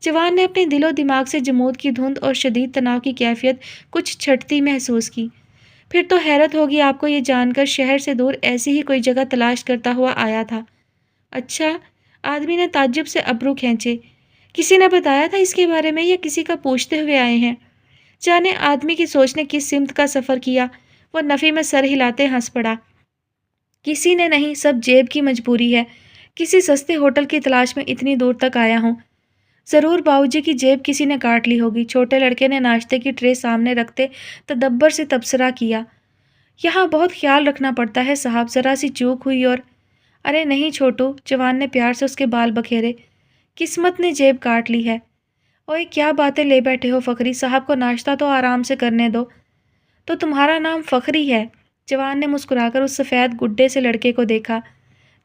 جوان نے اپنے دل و دماغ سے جمود کی دھند اور شدید تناؤ کی کیفیت کچھ چھٹتی محسوس کی۔ پھر تو حیرت ہوگی آپ کو یہ جان کر شہر سے دور ایسی ہی کوئی جگہ تلاش کرتا ہوا آیا تھا۔ اچھا، آدمی نے تعجب سے ابرو کھینچے۔ کسی نے بتایا تھا اس کے بارے میں یا کسی کا پوچھتے ہوئے آئے ہیں؟ جانے آدمی کی سوچ نے کس سمت کا سفر کیا، وہ نفی میں سر ہلاتے ہنس پڑا۔ کسی نے نہیں، سب جیب کی مجبوری ہے۔ کسی سستے ہوٹل کی تلاش میں اتنی دور تک آیا ہوں۔ ضرور باؤجی کی جیب کسی نے کاٹ لی ہوگی۔ چھوٹے لڑکے نے ناشتے کی ٹرے سامنے رکھتے تدبر سے تبصرہ کیا۔ یہاں بہت خیال رکھنا پڑتا ہے صاحب، ذرا سی چوک ہوئی اور… ارے نہیں چھوٹو، جوان نے پیار سے اس کے بال بکھیرے۔ قسمت نے جیب کاٹ لی ہے۔ اوئے کیا باتیں لے بیٹھے ہو فخری صاحب کو ناشتہ تو آرام سے کرنے دو۔ تو تمہارا نام فخری ہے؟ جوان نے مسکرا کر اس سفید گڈے سے لڑکے کو دیکھا۔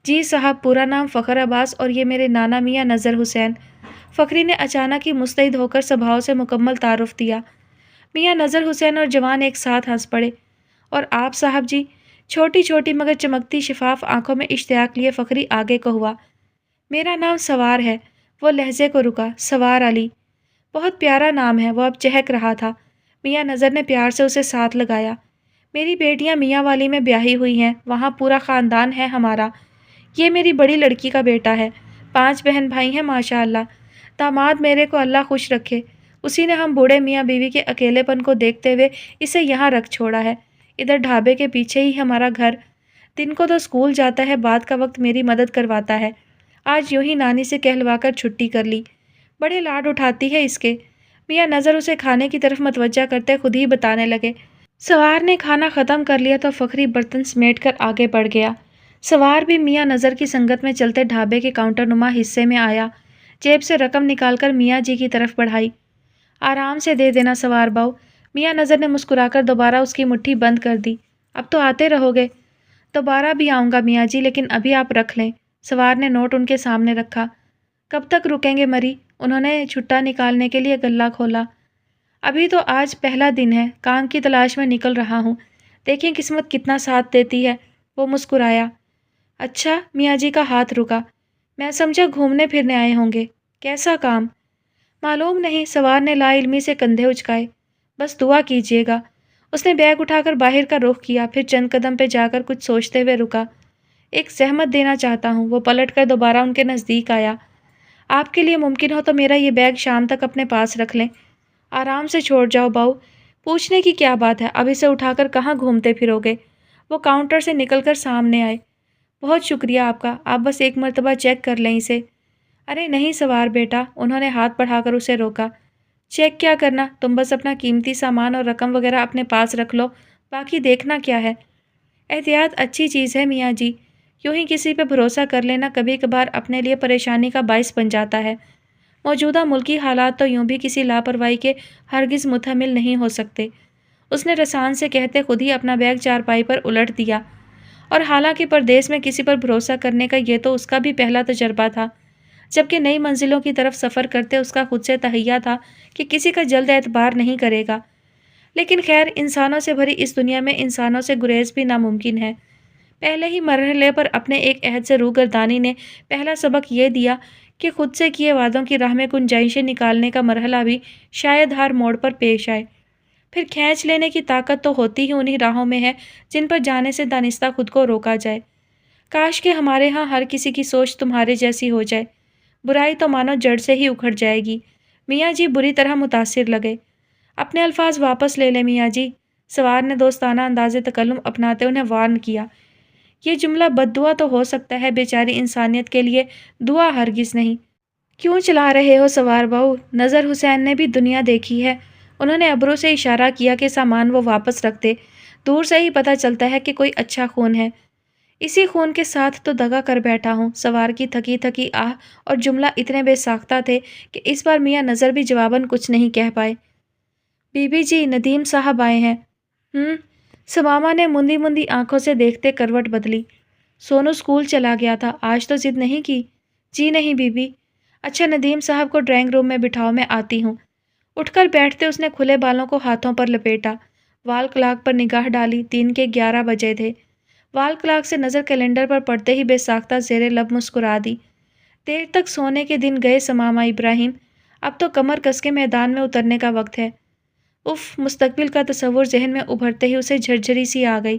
جی صاحب، پورا نام فخر عباس اور یہ میرے نانا میاں نظر حسین۔ فخری نے اچانک ہی مستعد ہو کر سبھاؤ سے مکمل تعارف دیا۔ میاں نظر حسین اور جوان ایک ساتھ ہنس پڑے۔ اور آپ صاحب جی؟ چھوٹی چھوٹی مگر چمکتی شفاف آنکھوں میں اشتیاق لیے فخری آگے کو ہوا۔ میرا نام سوار ہے۔ وہ لہجے کو رکا۔ سوار علی، بہت پیارا نام ہے۔ وہ اب چہک رہا تھا۔ میاں نظر نے پیار سے اسے ساتھ لگایا۔ میری بیٹیاں میاں والی میں بیاہی ہوئی ہیں، وہاں پورا خاندان ہے ہمارا۔ یہ میری بڑی لڑکی کا بیٹا ہے۔ 5 بہن بھائی ہیں ماشاء اللہ۔ داماد میرے کو اللہ خوش رکھے، اسی نے ہم بوڑھے میاں بیوی کے اکیلے پن کو دیکھتے ہوئے اسے یہاں رکھ چھوڑا ہے۔ ادھر ڈھابے کے پیچھے ہی ہمارا گھر۔ دن کو تو اسکول جاتا ہے، بعد کا وقت میری مدد کرواتا ہے۔ آج یوں ہی نانی سے کہلوا کر چھٹی کر لی۔ بڑے لاڈ اٹھاتی ہے اس کے۔ میاں نظر اسے کھانے کی طرف متوجہ کرتے خود ہی بتانے لگے۔ سوار نے کھانا ختم کر لیا تو فخری برتن سمیٹ کر آگے بڑھ گیا۔ سوار بھی میاں نظر کی سنگت میں چلتے ڈھابے کے کاؤنٹر نما حصے میں آیا۔ جیب سے رقم نکال کر میاں جی کی طرف بڑھائی۔ آرام سے دے دینا سوار باؤ۔ میاں نظر نے مسکرا کر دوبارہ اس کی مٹھی بند کر دی۔ اب تو آتے رہو گے؟ دوبارہ بھی آؤں گا میاں جی، لیکن ابھی آپ رکھ لیں۔ سوار نے نوٹ ان کے سامنے رکھا۔ کب تک رکیں گے مری؟ انہوں نے چھٹا نکالنے کے لیے گلہ کھولا۔ ابھی تو آج پہلا دن ہے، کام کی تلاش میں نکل رہا ہوں، دیکھیں قسمت کتنا ساتھ دیتی ہے۔ وہ مسکرایا۔ اچھا، میاں جی کا ہاتھ رکا۔ میں سمجھا گھومنے پھرنے آئے ہوں گے۔ کیسا کام؟ معلوم نہیں، سوار نے لا علمی سے کندھے اچکائے۔ بس دعا کیجیے گا۔ اس نے بیگ اٹھا کر باہر کا رخ کیا، پھر چند قدم پہ جا کر کچھ سوچتے ہوئے رکا۔ ایک زحمت دینا چاہتا ہوں۔ وہ پلٹ کر دوبارہ ان کے نزدیک آیا۔ آپ کے لیے ممکن ہو تو میرا یہ بیگ شام تک اپنے پاس رکھ لیں۔ آرام سے چھوڑ جاؤ باؤ، پوچھنے کی کیا بات ہے، اب اسے اٹھا کر کہاں گھومتے پھرو گے؟ وہ کاؤنٹر سے نکل کر سامنے آئے۔ بہت شکریہ آپ کا، آپ بس ایک مرتبہ چیک کر لیں اسے۔ ارے نہیں سوار بیٹا، انہوں نے ہاتھ بڑھا کر اسے روکا۔ چیک کیا کرنا، تم بس اپنا قیمتی سامان اور رقم وغیرہ اپنے پاس رکھ لو، باقی دیکھنا کیا ہے۔ احتیاط اچھی چیز ہے میاں جی، یوں ہی کسی پہ بھروسہ کر لینا کبھی کبھار اپنے لیے پریشانی کا باعث بن جاتا ہے۔ موجودہ ملکی حالات تو یوں بھی کسی لاپرواہی کے ہرگز محتمل نہیں ہو سکتے۔ اس نے رسان سے کہتے خود ہی اپنا بیگ چارپائی پر الٹ دیا، اور حالانکہ پردیس میں کسی پر بھروسہ کرنے کا یہ تو اس کا بھی پہلا تجربہ تھا، جبکہ نئی منزلوں کی طرف سفر کرتے اس کا خود سے تہیہ تھا کہ کسی کا جلد اعتبار نہیں کرے گا۔ لیکن خیر، انسانوں سے بھری اس دنیا میں انسانوں سے گریز بھی ناممکن ہے۔ پہلے ہی مرحلے پر اپنے ایک عہد سے روگردانی نے پہلا سبق یہ دیا کہ خود سے کیے وعدوں کی راہ میں گنجائشیں نکالنے کا مرحلہ بھی شاید ہر موڑ پر پیش آئے۔ پھر کھینچ لینے کی طاقت تو ہوتی ہی انہی راہوں میں ہے جن پر جانے سے دانستہ خود کو روکا جائے۔ کاش کہ ہمارے ہاں ہر کسی کی سوچ تمہارے جیسی ہو جائے، برائی تو مانو جڑ سے ہی اکھڑ جائے گی۔ میاں جی بری طرح متاثر لگے۔ اپنے الفاظ واپس لے لیں میاں جی، سوار نے دوستانہ انداز تکلم اپناتے انہیں وارن کیا۔ یہ جملہ بد دعا تو ہو سکتا ہے بیچاری انسانیت کے لیے، دعا ہرگز نہیں۔ کیوں چلا رہے ہو سوار بہو؟ نظر حسین نے بھی دنیا دیکھی ہے۔ انہوں نے ابرو سے اشارہ کیا کہ سامان وہ واپس رکھ دے، دور سے ہی پتہ چلتا ہے کہ کوئی اچھا خون ہے۔ اسی خون کے ساتھ تو دغا کر بیٹھا ہوں۔ سوار کی تھکی تھکی آہ اور جملہ اتنے بے ساختہ تھے کہ اس بار میاں نظر بھی جواباً کچھ نہیں کہہ پائے۔ بی بی جی، ندیم صاحب آئے ہیں۔ سماما نے مندی مندی آنکھوں سے دیکھتے کروٹ بدلی۔ سونو سکول چلا گیا تھا، آج تو ضد نہیں کی؟ جی نہیں بی بی۔ اچھا، ندیم صاحب کو ڈرائنگ روم میں بٹھاؤ، میں آتی ہوں۔ اٹھ کر بیٹھتے اس نے کھلے بالوں کو ہاتھوں پر لپیٹا، وال کلاک پر نگاہ ڈالی۔ 11 بجے تھے۔ وال کلاک سے نظر کیلنڈر پر پڑتے ہی بے ساختہ زیر لب مسکرا دی۔ دیر تک سونے کے دن گئے سماما ابراہیم، اب تو کمر کس کے میدان میں اترنے کا وقت ہے۔ اف، مستقبل کا تصور ذہن میں ابھرتے ہی اسے جھرجھری سی آ گئی۔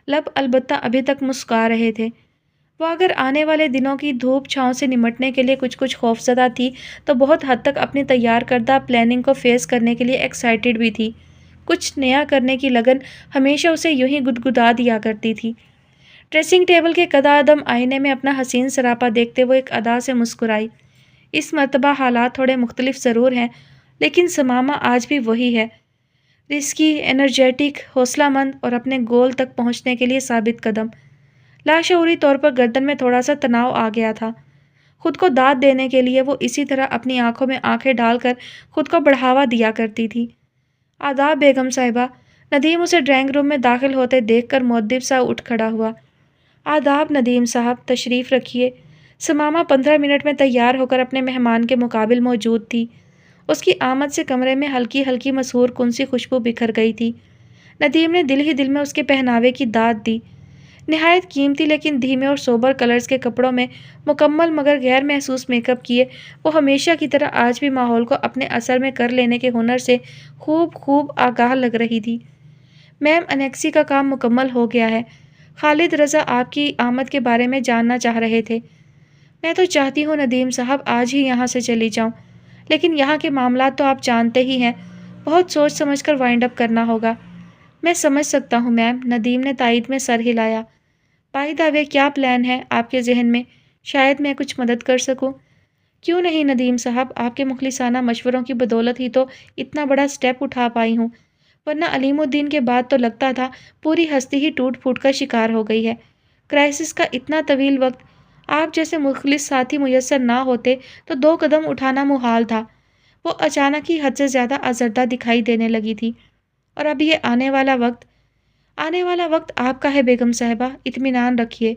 لب البتہ ابھی تک مسکرا رہے تھے۔ وہ اگر آنے والے دنوں کی دھوپ چھاؤں سے نمٹنے کے لیے کچھ خوفزدہ تھی تو بہت حد تک اپنی تیار کردہ پلاننگ کو فیس کرنے کے لیے ایکسائٹڈ بھی تھی۔ کچھ نیا کرنے کی لگن ہمیشہ اسے یوں ہی گدگدا دیا کرتی تھی۔ ڈریسنگ ٹیبل کے قدادم آئینے میں اپنا حسین سراپا دیکھتے وہ ایک ادا سے مسکرائی۔ اس مرتبہ حالات تھوڑے مختلف ضرور ہیں، لیکن سماما آج بھی وہی ہے، رسکی، انرجیٹک، حوصلہ مند اور اپنے گول تک پہنچنے کے لیے ثابت قدم۔ لاشعوری طور پر گردن میں تھوڑا سا تناؤ آ گیا تھا۔ خود کو داد دینے کے لیے وہ اسی طرح اپنی آنکھوں میں آنکھیں ڈال کر خود کو بڑھاوا دیا کرتی تھی۔ آداب بیگم صاحبہ۔ ندیم اسے ڈرائنگ روم میں داخل ہوتے دیکھ کر مؤدب سا اٹھ کھڑا ہوا۔ آداب ندیم صاحب، تشریف رکھیے۔ سماما 15 منٹ میں تیار ہو کر اپنے مہمان کے مقابل موجود تھی۔ اس کی آمد سے کمرے میں ہلکی ہلکی مسحور کن سی خوشبو بکھر گئی تھی۔ ندیم نے دل ہی دل میں اس کے پہناوے کی داد دی۔ نہایت قیمتی لیکن دھیمے اور سوبر کلرز کے کپڑوں میں مکمل مگر غیر محسوس میک اپ کیے وہ ہمیشہ کی طرح آج بھی ماحول کو اپنے اثر میں کر لینے کے ہنر سے خوب آگاہ لگ رہی تھی۔ میم، انیکسی کا کام مکمل ہو گیا ہے۔ خالد رضا آپ کی آمد کے بارے میں جاننا چاہ رہے تھے۔ میں تو چاہتی ہوں ندیم صاحب آج ہی یہاں سے چلی جاؤں، لیکن یہاں کے معاملات تو آپ جانتے ہی ہیں، بہت سوچ سمجھ کر وائنڈ اپ کرنا ہوگا۔ میں سمجھ سکتا ہوں میم، ندیم نے تائید میں سر ہلایا۔ بائی دا وے، کیا پلان ہے آپ کے ذہن میں؟ شاید میں کچھ مدد کر سکوں۔ کیوں نہیں ندیم صاحب، آپ کے مخلصانہ مشوروں کی بدولت ہی تو اتنا بڑا سٹیپ اٹھا پائی ہوں، ورنہ علیم الدین کے بعد تو لگتا تھا پوری ہستی ہی ٹوٹ پھوٹ کا شکار ہو گئی ہے۔ کرائسس کا اتنا طویل وقت، آپ جیسے مخلص ساتھی میسر نہ ہوتے تو 2 قدم اٹھانا محال تھا۔ وہ اچانک ہی حد سے زیادہ آزردہ دکھائی دینے لگی تھی۔ اور اب یہ آنے والا وقت آپ کا ہے بیگم صاحبہ، اطمینان رکھیے،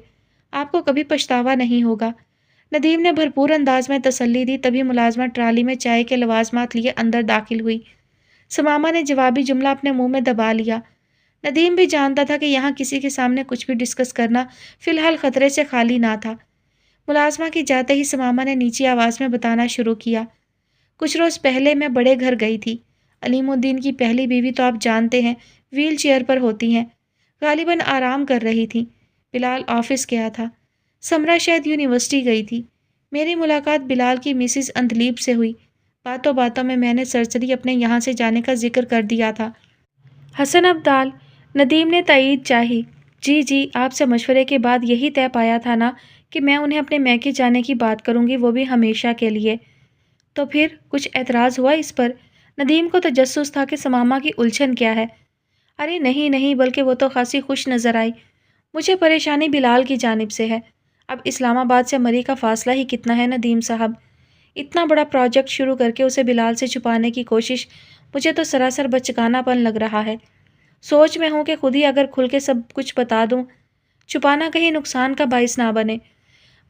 آپ کو کبھی پچھتاوا نہیں ہوگا۔ ندیم نے بھرپور انداز میں تسلی دی، تبھی ملازمہ ٹرالی میں چائے کے لوازمات لیے اندر داخل ہوئی۔ سماما نے جوابی جملہ اپنے منہ میں دبا لیا۔ ندیم بھی جانتا تھا کہ یہاں کسی کے سامنے کچھ بھی ڈسکس کرنا فی الحال خطرے سے خالی نہ تھا۔ ملازمہ کی جاتے ہی سماما نے نیچی آواز میں بتانا شروع کیا۔ کچھ روز پہلے میں بڑے گھر گئی تھی۔ علیم الدین کی پہلی بیوی تو آپ جانتے ہیں ویل چیئر پر ہوتی ہیں، غالباً آرام کر رہی تھی۔ بلال آفس گیا تھا، سمرہ شاید یونیورسٹی گئی تھی۔ میری ملاقات بلال کی مسز اندلیب سے ہوئی۔ باتوں باتوں میں نے سرسری اپنے یہاں سے جانے کا ذکر کر دیا تھا۔ حسن ابدال، ندیم نے تائید چاہی۔ جی، آپ سے مشورے کے بعد یہی طے پایا تھا نا کہ میں انہیں اپنے میکے جانے کی بات کروں گی، وہ بھی ہمیشہ کے لیے۔ تو پھر کچھ اعتراض ہوا اس پر؟ ندیم کو تجسس تھا کہ ثمامہ کی الجھن کیا ہے۔ ارے نہیں نہیں، بلکہ وہ تو خاصی خوش نظر آئی۔ مجھے پریشانی بلال کی جانب سے ہے۔ اب اسلام آباد سے مری کا فاصلہ ہی کتنا ہے ندیم صاحب؟ اتنا بڑا پروجیکٹ شروع کر کے اسے بلال سے چھپانے کی کوشش مجھے تو سراسر بچگانہ پن لگ رہا ہے۔ سوچ میں ہوں کہ خود ہی اگر کھل کے سب کچھ بتا دوں، چھپانا کہیں نقصان کا باعث نہ بنے۔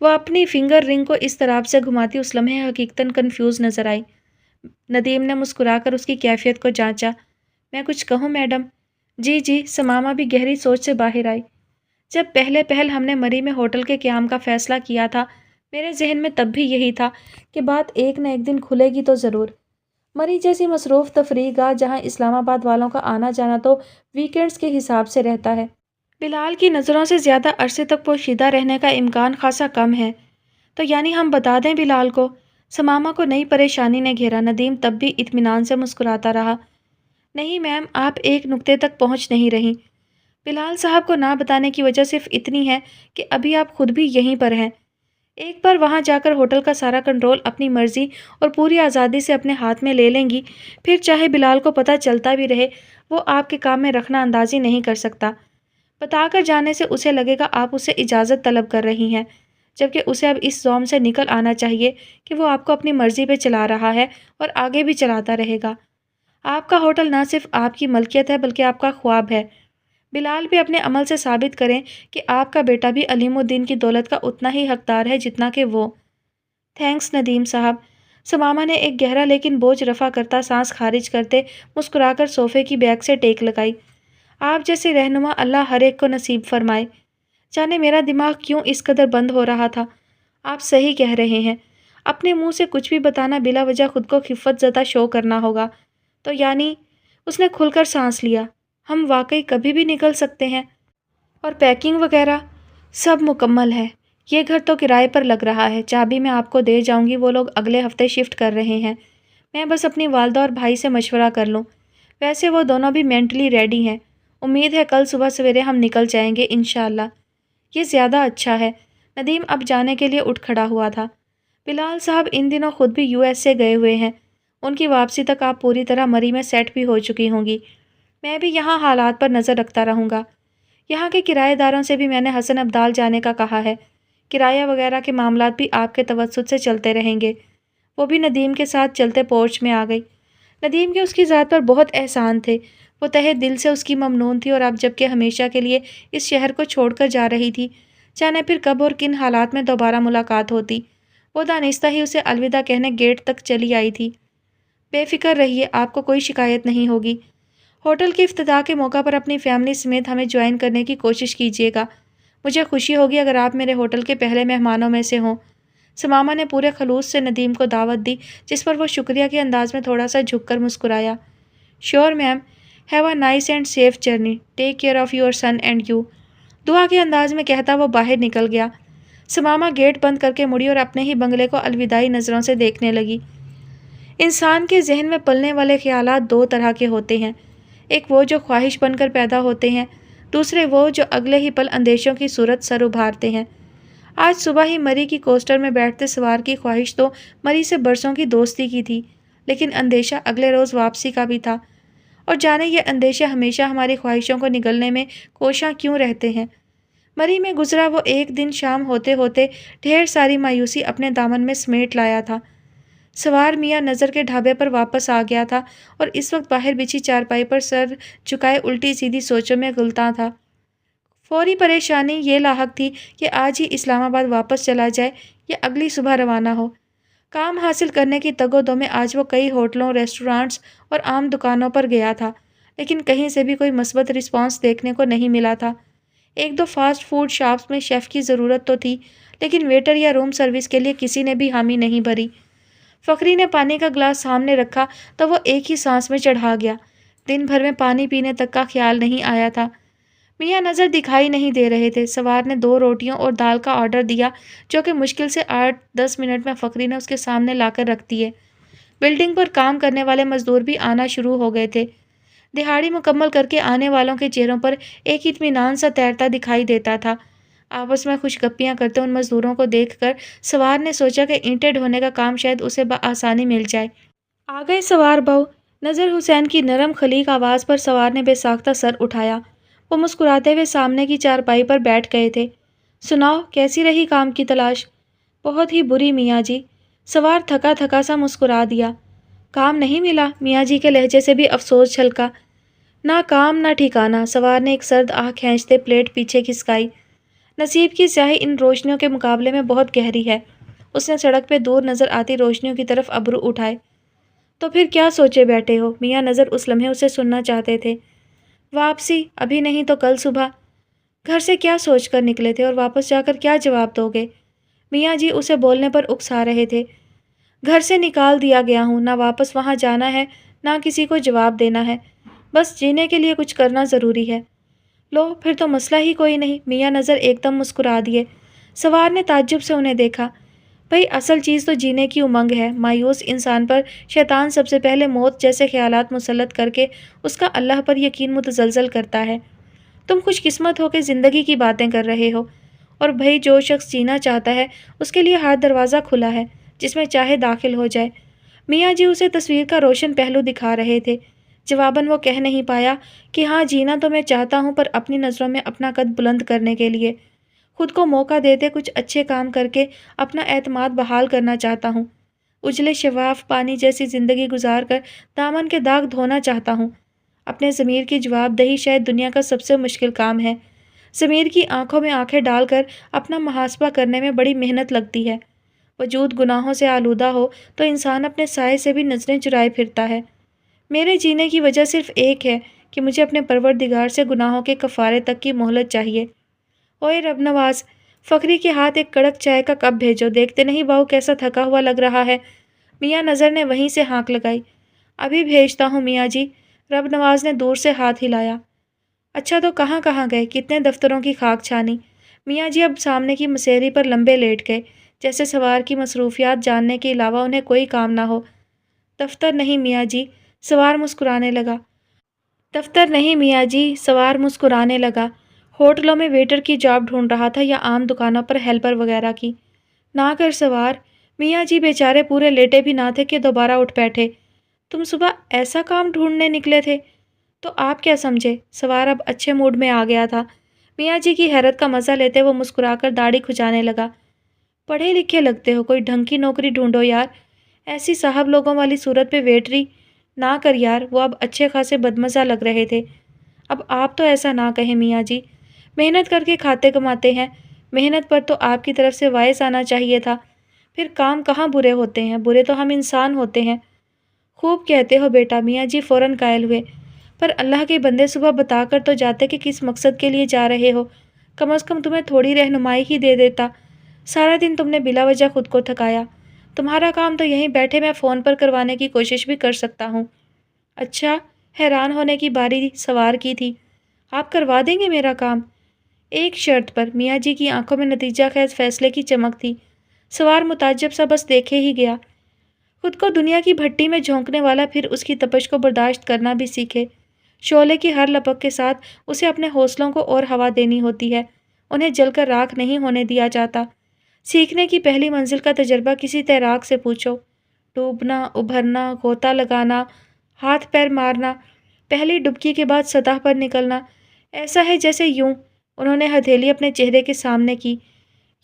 وہ اپنی فنگر رنگ کو اس طرح سے گھماتی اس لمحے حقیقتاً کنفیوز نظر آئی۔ ندیم نے مسکرا کر اس کی کیفیت کو جانچا۔ میں کچھ کہوں میڈم؟ جی، ثمامہ بھی گہری سوچ سے باہر آئی۔ جب پہلے پہل ہم نے مری میں ہوٹل کے قیام کا فیصلہ کیا تھا، میرے ذہن میں تب بھی یہی تھا کہ بات ایک نہ ایک دن کھلے گی تو ضرور۔ مری جیسی مصروف تفریح گاہ جہاں اسلام آباد والوں کا آنا جانا تو ویکینڈز کے حساب سے رہتا ہے، بلال کی نظروں سے زیادہ عرصے تک پوشیدہ رہنے کا امکان خاصا کم ہے۔ تو یعنی ہم بتا دیں بلال کو؟ ثمامہ کو نئی پریشانی نے گھیرا۔ ندیم تب بھی اطمینان سے مسکراتا رہا۔ نہیں میم، آپ ایک نقطے تک پہنچ نہیں رہی۔ بلال صاحب کو نہ بتانے کی وجہ صرف اتنی ہے کہ ابھی آپ خود بھی یہیں پر ہیں۔ ایک بار وہاں جا کر ہوٹل کا سارا کنٹرول اپنی مرضی اور پوری آزادی سے اپنے ہاتھ میں لے لیں گی، پھر چاہے بلال کو پتہ چلتا بھی رہے، وہ آپ کے کام میں رخنہ اندازی نہیں کر سکتا۔ بتا کر جانے سے اسے لگے گا آپ اسے اجازت طلب کر رہی ہیں، جبکہ اسے اب اس زوم سے نکل آنا چاہیے کہ وہ آپ کو اپنی مرضی پہ چلا رہا ہے اور آگے بھی چلاتا رہے گا۔ آپ کا ہوٹل نہ صرف آپ کی ملکیت ہے بلکہ آپ کا خواب ہے۔ بلال بھی اپنے عمل سے ثابت کریں کہ آپ کا بیٹا بھی علیم الدین کی دولت کا اتنا ہی حقدار ہے جتنا کہ وہ۔ تھینکس ندیم صاحب۔ ثمامہ نے ایک گہرا لیکن بوجھ رفع کرتا سانس خارج کرتے مسکرا کر صوفے کی بیک سے ٹیک لگائی۔ آپ جیسے رہنما اللہ ہر ایک کو نصیب فرمائے۔ جانے میرا دماغ کیوں اس قدر بند ہو رہا تھا۔ آپ صحیح کہہ رہے ہیں، اپنے منہ سے کچھ بھی بتانا بلا وجہ خود کو خفت زدہ شو کرنا ہوگا۔ تو یعنی؟ اس نے کھل کر سانس لیا۔ ہم واقعی کبھی بھی نکل سکتے ہیں؟ اور پیکنگ وغیرہ؟ سب مکمل ہے۔ یہ گھر تو کرائے پر لگ رہا ہے، چابی میں آپ کو دے جاؤں گی، وہ لوگ اگلے ہفتے شفٹ کر رہے ہیں۔ میں بس اپنی والدہ اور بھائی سے مشورہ کر لوں۔ ویسے وہ دونوں بھی مینٹلی ریڈی ہیں۔ امید ہے کل صبح سویرے ہم نکل جائیں گے انشاءاللہ۔ یہ زیادہ اچھا ہے۔ ندیم اب جانے کے لیے اٹھ کھڑا ہوا تھا۔ بلال صاحب ان دنوں خود بھی US سے گئے ہوئے ہیں۔ ان کی واپسی تک آپ پوری طرح مری میں سیٹ بھی ہو چکی ہوں گی۔ میں بھی یہاں حالات پر نظر رکھتا رہوں گا۔ یہاں کے کرایہ داروں سے بھی میں نے حسن ابدال جانے کا کہا ہے۔ کرایہ وغیرہ کے معاملات بھی آپ کے توسط سے چلتے رہیں گے۔ وہ بھی ندیم کے ساتھ چلتے پورچ میں آ گئی۔ ندیم کے اس کی ذات پر بہت احسان تھے۔ وہ تہہ دل سے اس کی ممنون تھی اور اب جب کہ ہمیشہ کے لیے اس شہر کو چھوڑ کر جا رہی تھی، جانے پھر کب اور کن حالات میں دوبارہ ملاقات ہوتی، وہ دانستہ ہی اسے الوداع کہنے گیٹ تک چلی آئی تھی۔ بے فکر رہیے، آپ کو کوئی شکایت نہیں ہوگی۔ ہوٹل کی افتتاح کے موقع پر اپنی فیملی سمیت ہمیں جوائن کرنے کی کوشش کیجیے گا۔ مجھے خوشی ہوگی اگر آپ میرے ہوٹل کے پہلے مہمانوں میں سے ہوں۔ ثمامہ نے پورے خلوص سے ندیم کو دعوت دی، جس پر وہ شکریہ کے انداز میں تھوڑا سا جھک کر مسکرایا۔ Sure ma'am, have a nice and safe journey, take care of your son and you, دعا کے انداز میں کہتا وہ باہر نکل گیا۔ ثمامہ گیٹ بند کر کے مڑی اور اپنے ہی بنگلے کو الوداعی نظروں سے دیکھنے لگی۔ انسان کے ذہن میں پلنے والے خیالات دو طرح کے ہوتے ہیں، ایک وہ جو خواہش بن کر پیدا ہوتے ہیں، دوسرے وہ جو اگلے ہی پل اندیشوں کی صورت سر ابھارتے ہیں۔ آج صبح ہی مری کی کوسٹر میں بیٹھتے سوار کی خواہش تو مری سے برسوں کی دوستی کی تھی، لیکن اندیشہ اگلے روز واپسی کا بھی تھا، اور جانے یہ اندیشے ہمیشہ ہماری خواہشوں کو نگلنے میں کوشاں کیوں رہتے ہیں۔ مری میں گزرا وہ ایک دن شام ہوتے ہوتے ڈھیر ساری مایوسی اپنے دامن میں سمیٹ لایا تھا۔ سوار میاں نظر کے ڈھابے پر واپس آ گیا تھا اور اس وقت باہر بچھی چارپائی پر سر جھکائے الٹی سیدھی سوچوں میں غلطاں تھا۔ فوری پریشانی یہ لاحق تھی کہ آج ہی اسلام آباد واپس چلا جائے یا اگلی صبح روانہ ہو۔ کام حاصل کرنے کی تگ و دو میں آج وہ کئی ہوٹلوں، ریسٹورانٹس اور عام دکانوں پر گیا تھا، لیکن کہیں سے بھی کوئی مثبت رسپانس دیکھنے کو نہیں ملا تھا۔ ایک دو فاسٹ فوڈ شاپس میں شیف کی ضرورت تو تھی، لیکن ویٹر یا روم سروس کے لیے کسی نے بھی حامی نہیں بھری۔ فقری نے پانی کا گلاس سامنے رکھا تو وہ ایک ہی سانس میں چڑھا گیا۔ دن بھر میں پانی پینے تک کا خیال نہیں آیا تھا۔ میاں نظر دکھائی نہیں دے رہے تھے۔ سوار نے 2 روٹیوں اور دال کا آرڈر دیا، جو کہ مشکل سے 8-10 منٹ میں فقری نے اس کے سامنے لا کر رکھ دیے۔ بلڈنگ پر کام کرنے والے مزدور بھی آنا شروع ہو گئے تھے۔ دہاڑی مکمل کر کے آنے والوں کے چہروں پر ایک اطمینان سا تیرتا دکھائی دیتا تھا۔ آپس میں خوش گپیاں کرتے ان مزدوروں کو دیکھ کر سوار نے سوچا کہ اینٹیں ڈھونے کا کام شاید اسے بآسانی مل جائے۔ آ گئے سوار بہو، نظر حسین کی نرم خلیق آواز پر سوار نے بے ساختہ سر اٹھایا۔ وہ مسکراتے ہوئے سامنے کی چارپائی پر بیٹھ گئے تھے۔ سناؤ، کیسی رہی کام کی تلاش؟ بہت ہی بری میاں جی، سوار تھکا تھکا سا مسکرا دیا۔ کام نہیں ملا؟ میاں جی کے لہجے سے بھی افسوس چھلکا۔ نہ کام نہ ٹھکانہ، سوار نے ایک سرد آہ کھینچتے پلیٹ پیچھے کھسکائی۔ نصیب کی سیاہی ان روشنیوں کے مقابلے میں بہت گہری ہے۔ اس نے سڑک پہ دور نظر آتی روشنیوں کی طرف ابرو اٹھائے۔ تو پھر کیا سوچے بیٹھے ہو؟ میاں نظر اس لمحے اسے سننا چاہتے تھے۔ واپسی؟ ابھی نہیں تو کل صبح۔ گھر سے کیا سوچ کر نکلے تھے اور واپس جا کر کیا جواب دو گے؟ میاں جی اسے بولنے پر اکسا رہے تھے۔ گھر سے نکال دیا گیا ہوں، نہ واپس وہاں جانا ہے نہ کسی کو جواب دینا ہے، بس جینے کے لیے کچھ کرنا ضروری ہے۔ لو پھر تو مسئلہ ہی کوئی نہیں، میاں نظر ایک دم مسکرا دیے۔ سوار نے تعجب سے انہیں دیکھا۔ بھئی اصل چیز تو جینے کی امنگ ہے۔ مایوس انسان پر شیطان سب سے پہلے موت جیسے خیالات مسلط کر کے اس کا اللہ پر یقین متزلزل کرتا ہے۔ تم خوش قسمت ہو کہ زندگی کی باتیں کر رہے ہو، اور بھئی جو شخص جینا چاہتا ہے اس کے لیے ہر دروازہ کھلا ہے، جس میں چاہے داخل ہو جائے۔ میاں جی اسے تصویر کا روشن پہلو دکھا رہے تھے۔ جواباً وہ کہہ نہیں پایا کہ ہاں جینا تو میں چاہتا ہوں، پر اپنی نظروں میں اپنا قد بلند کرنے کے لیے، خود کو موقع دیتے کچھ اچھے کام کر کے اپنا اعتماد بحال کرنا چاہتا ہوں۔ اجلے شفاف پانی جیسی زندگی گزار کر دامن کے داغ دھونا چاہتا ہوں۔ اپنے ضمیر کی جواب دہی شاید دنیا کا سب سے مشکل کام ہے۔ ضمیر کی آنکھوں میں آنکھیں ڈال کر اپنا محاسبہ کرنے میں بڑی محنت لگتی ہے۔ وجود گناہوں سے آلودہ ہو تو انسان اپنے سائے سے بھی نظریں چرائے پھرتا ہے۔ میرے جینے کی وجہ صرف ایک ہے کہ مجھے اپنے پروردگار سے گناہوں کے کفارے تک کی مہلت چاہیے۔ اوئے رب نواز، فقری کے ہاتھ ایک کڑک چائے کا کپ بھیجو، دیکھتے نہیں بہو کیسا تھکا ہوا لگ رہا ہے۔ میاں نظر نے وہیں سے ہانک لگائی۔ ابھی بھیجتا ہوں میاں جی۔ رب نواز نے دور سے ہاتھ ہلایا۔ اچھا تو کہاں کہاں گئے؟ کتنے دفتروں کی خاک چھانی؟ میاں جی اب سامنے کی مسیری پر لمبے لیٹ گئے، جیسے سوار کی مصروفیات جاننے کے علاوہ انہیں کوئی کام نہ ہو۔ دفتر نہیں میاں جی، سوار مسکرانے لگا۔ دفتر نہیں میاں جی، سوار مسکرانے لگا۔ ہوٹلوں میں ویٹر کی جاب ڈھونڈ رہا تھا یا عام دکانوں پر ہیلپر وغیرہ کی؟ نہ کر سوار۔ میاں جی بیچارے پورے لیٹے بھی نہ تھے کہ دوبارہ اٹھ بیٹھے۔ تم صبح ایسا کام ڈھونڈنے نکلے تھے؟ تو آپ کیا سمجھے؟ سوار اب اچھے موڈ میں آ گیا تھا۔ میاں جی کی حیرت کا مزہ لیتے وہ مسکرا کر داڑھی کھجانے لگا۔ پڑھے لکھے لگتے ہو، کوئی ڈھنگ کی نوکری ڈھونڈو یار، ایسی صاحب لوگوں والی صورت پہ ویٹری نہ کر یار۔ وہ اب اچھے خاصے بدمزہ لگ رہے تھے۔ اب آپ تو ایسا نہ کہیں میاں جی، محنت کر کے کھاتے کماتے ہیں، محنت پر تو آپ کی طرف سے واعظ آنا چاہیے تھا۔ پھر کام کہاں برے ہوتے ہیں، برے تو ہم انسان ہوتے ہیں۔ خوب کہتے ہو بیٹا، میاں جی فوراً قائل ہوئے۔ پر اللہ کے بندے صبح بتا کر تو جاتے کہ کس مقصد کے لیے جا رہے ہو، کم از کم تمہیں تھوڑی رہنمائی ہی دے دیتا۔ سارا دن تم نے بلا وجہ خود کو تھکایا۔ تمہارا کام تو یہیں بیٹھے میں فون پر کروانے کی کوشش بھی کر سکتا ہوں۔ اچھا، حیران ہونے کی باری سوار کی تھی۔ آپ کروا دیں گے میرا کام؟ ایک شرط پر۔ میاں جی کی آنکھوں میں نتیجہ خیز فیصلے کی چمک تھی۔ سوار متعجب سا بس دیکھے ہی گیا۔ خود کو دنیا کی بھٹی میں جھونکنے والا پھر اس کی تپش کو برداشت کرنا بھی سیکھے۔ شعلے کی ہر لپک کے ساتھ اسے اپنے حوصلوں کو اور ہوا دینی ہوتی ہے، انہیں جل کر راکھ نہیں ہونے دیا جاتا۔ سیکھنے کی پہلی منزل کا تجربہ کسی تیراک سے پوچھو۔ ڈوبنا، ابھرنا، غوطہ لگانا، ہاتھ پیر مارنا، پہلی ڈبکی کے بعد سطح پر نکلنا، ایسا ہے جیسے یوں، انہوں نے ہتھیلی اپنے چہرے کے سامنے کی،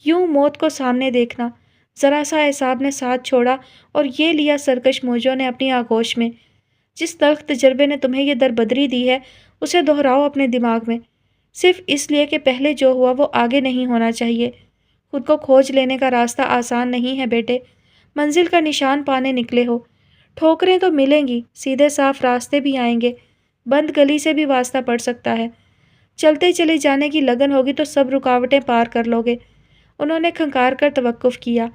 یوں موت کو سامنے دیکھنا۔ ذرا سا اعصاب نے ساتھ چھوڑا اور یہ لیا سرکش موجوں نے اپنی آغوش میں۔ جس تلخ تجربے نے تمہیں یہ دربدری دی ہے اسے دہراؤ اپنے دماغ میں، صرف اس لیے کہ پہلے جو ہوا وہ آگے نہیں ہونا چاہیے۔ خود کو کھوج لینے کا راستہ آسان نہیں ہے بیٹے، منزل کا نشان پانے نکلے ہو۔ ٹھوکریں تو ملیں گی، سیدھے صاف راستے بھی آئیں گے، بند گلی سے بھی واسطہ پڑ سکتا ہے۔ چلتے چلے جانے کی لگن ہوگی تو سب رکاوٹیں پار کر لوگے۔ انہوں نے کھنکار کر توقف کیا۔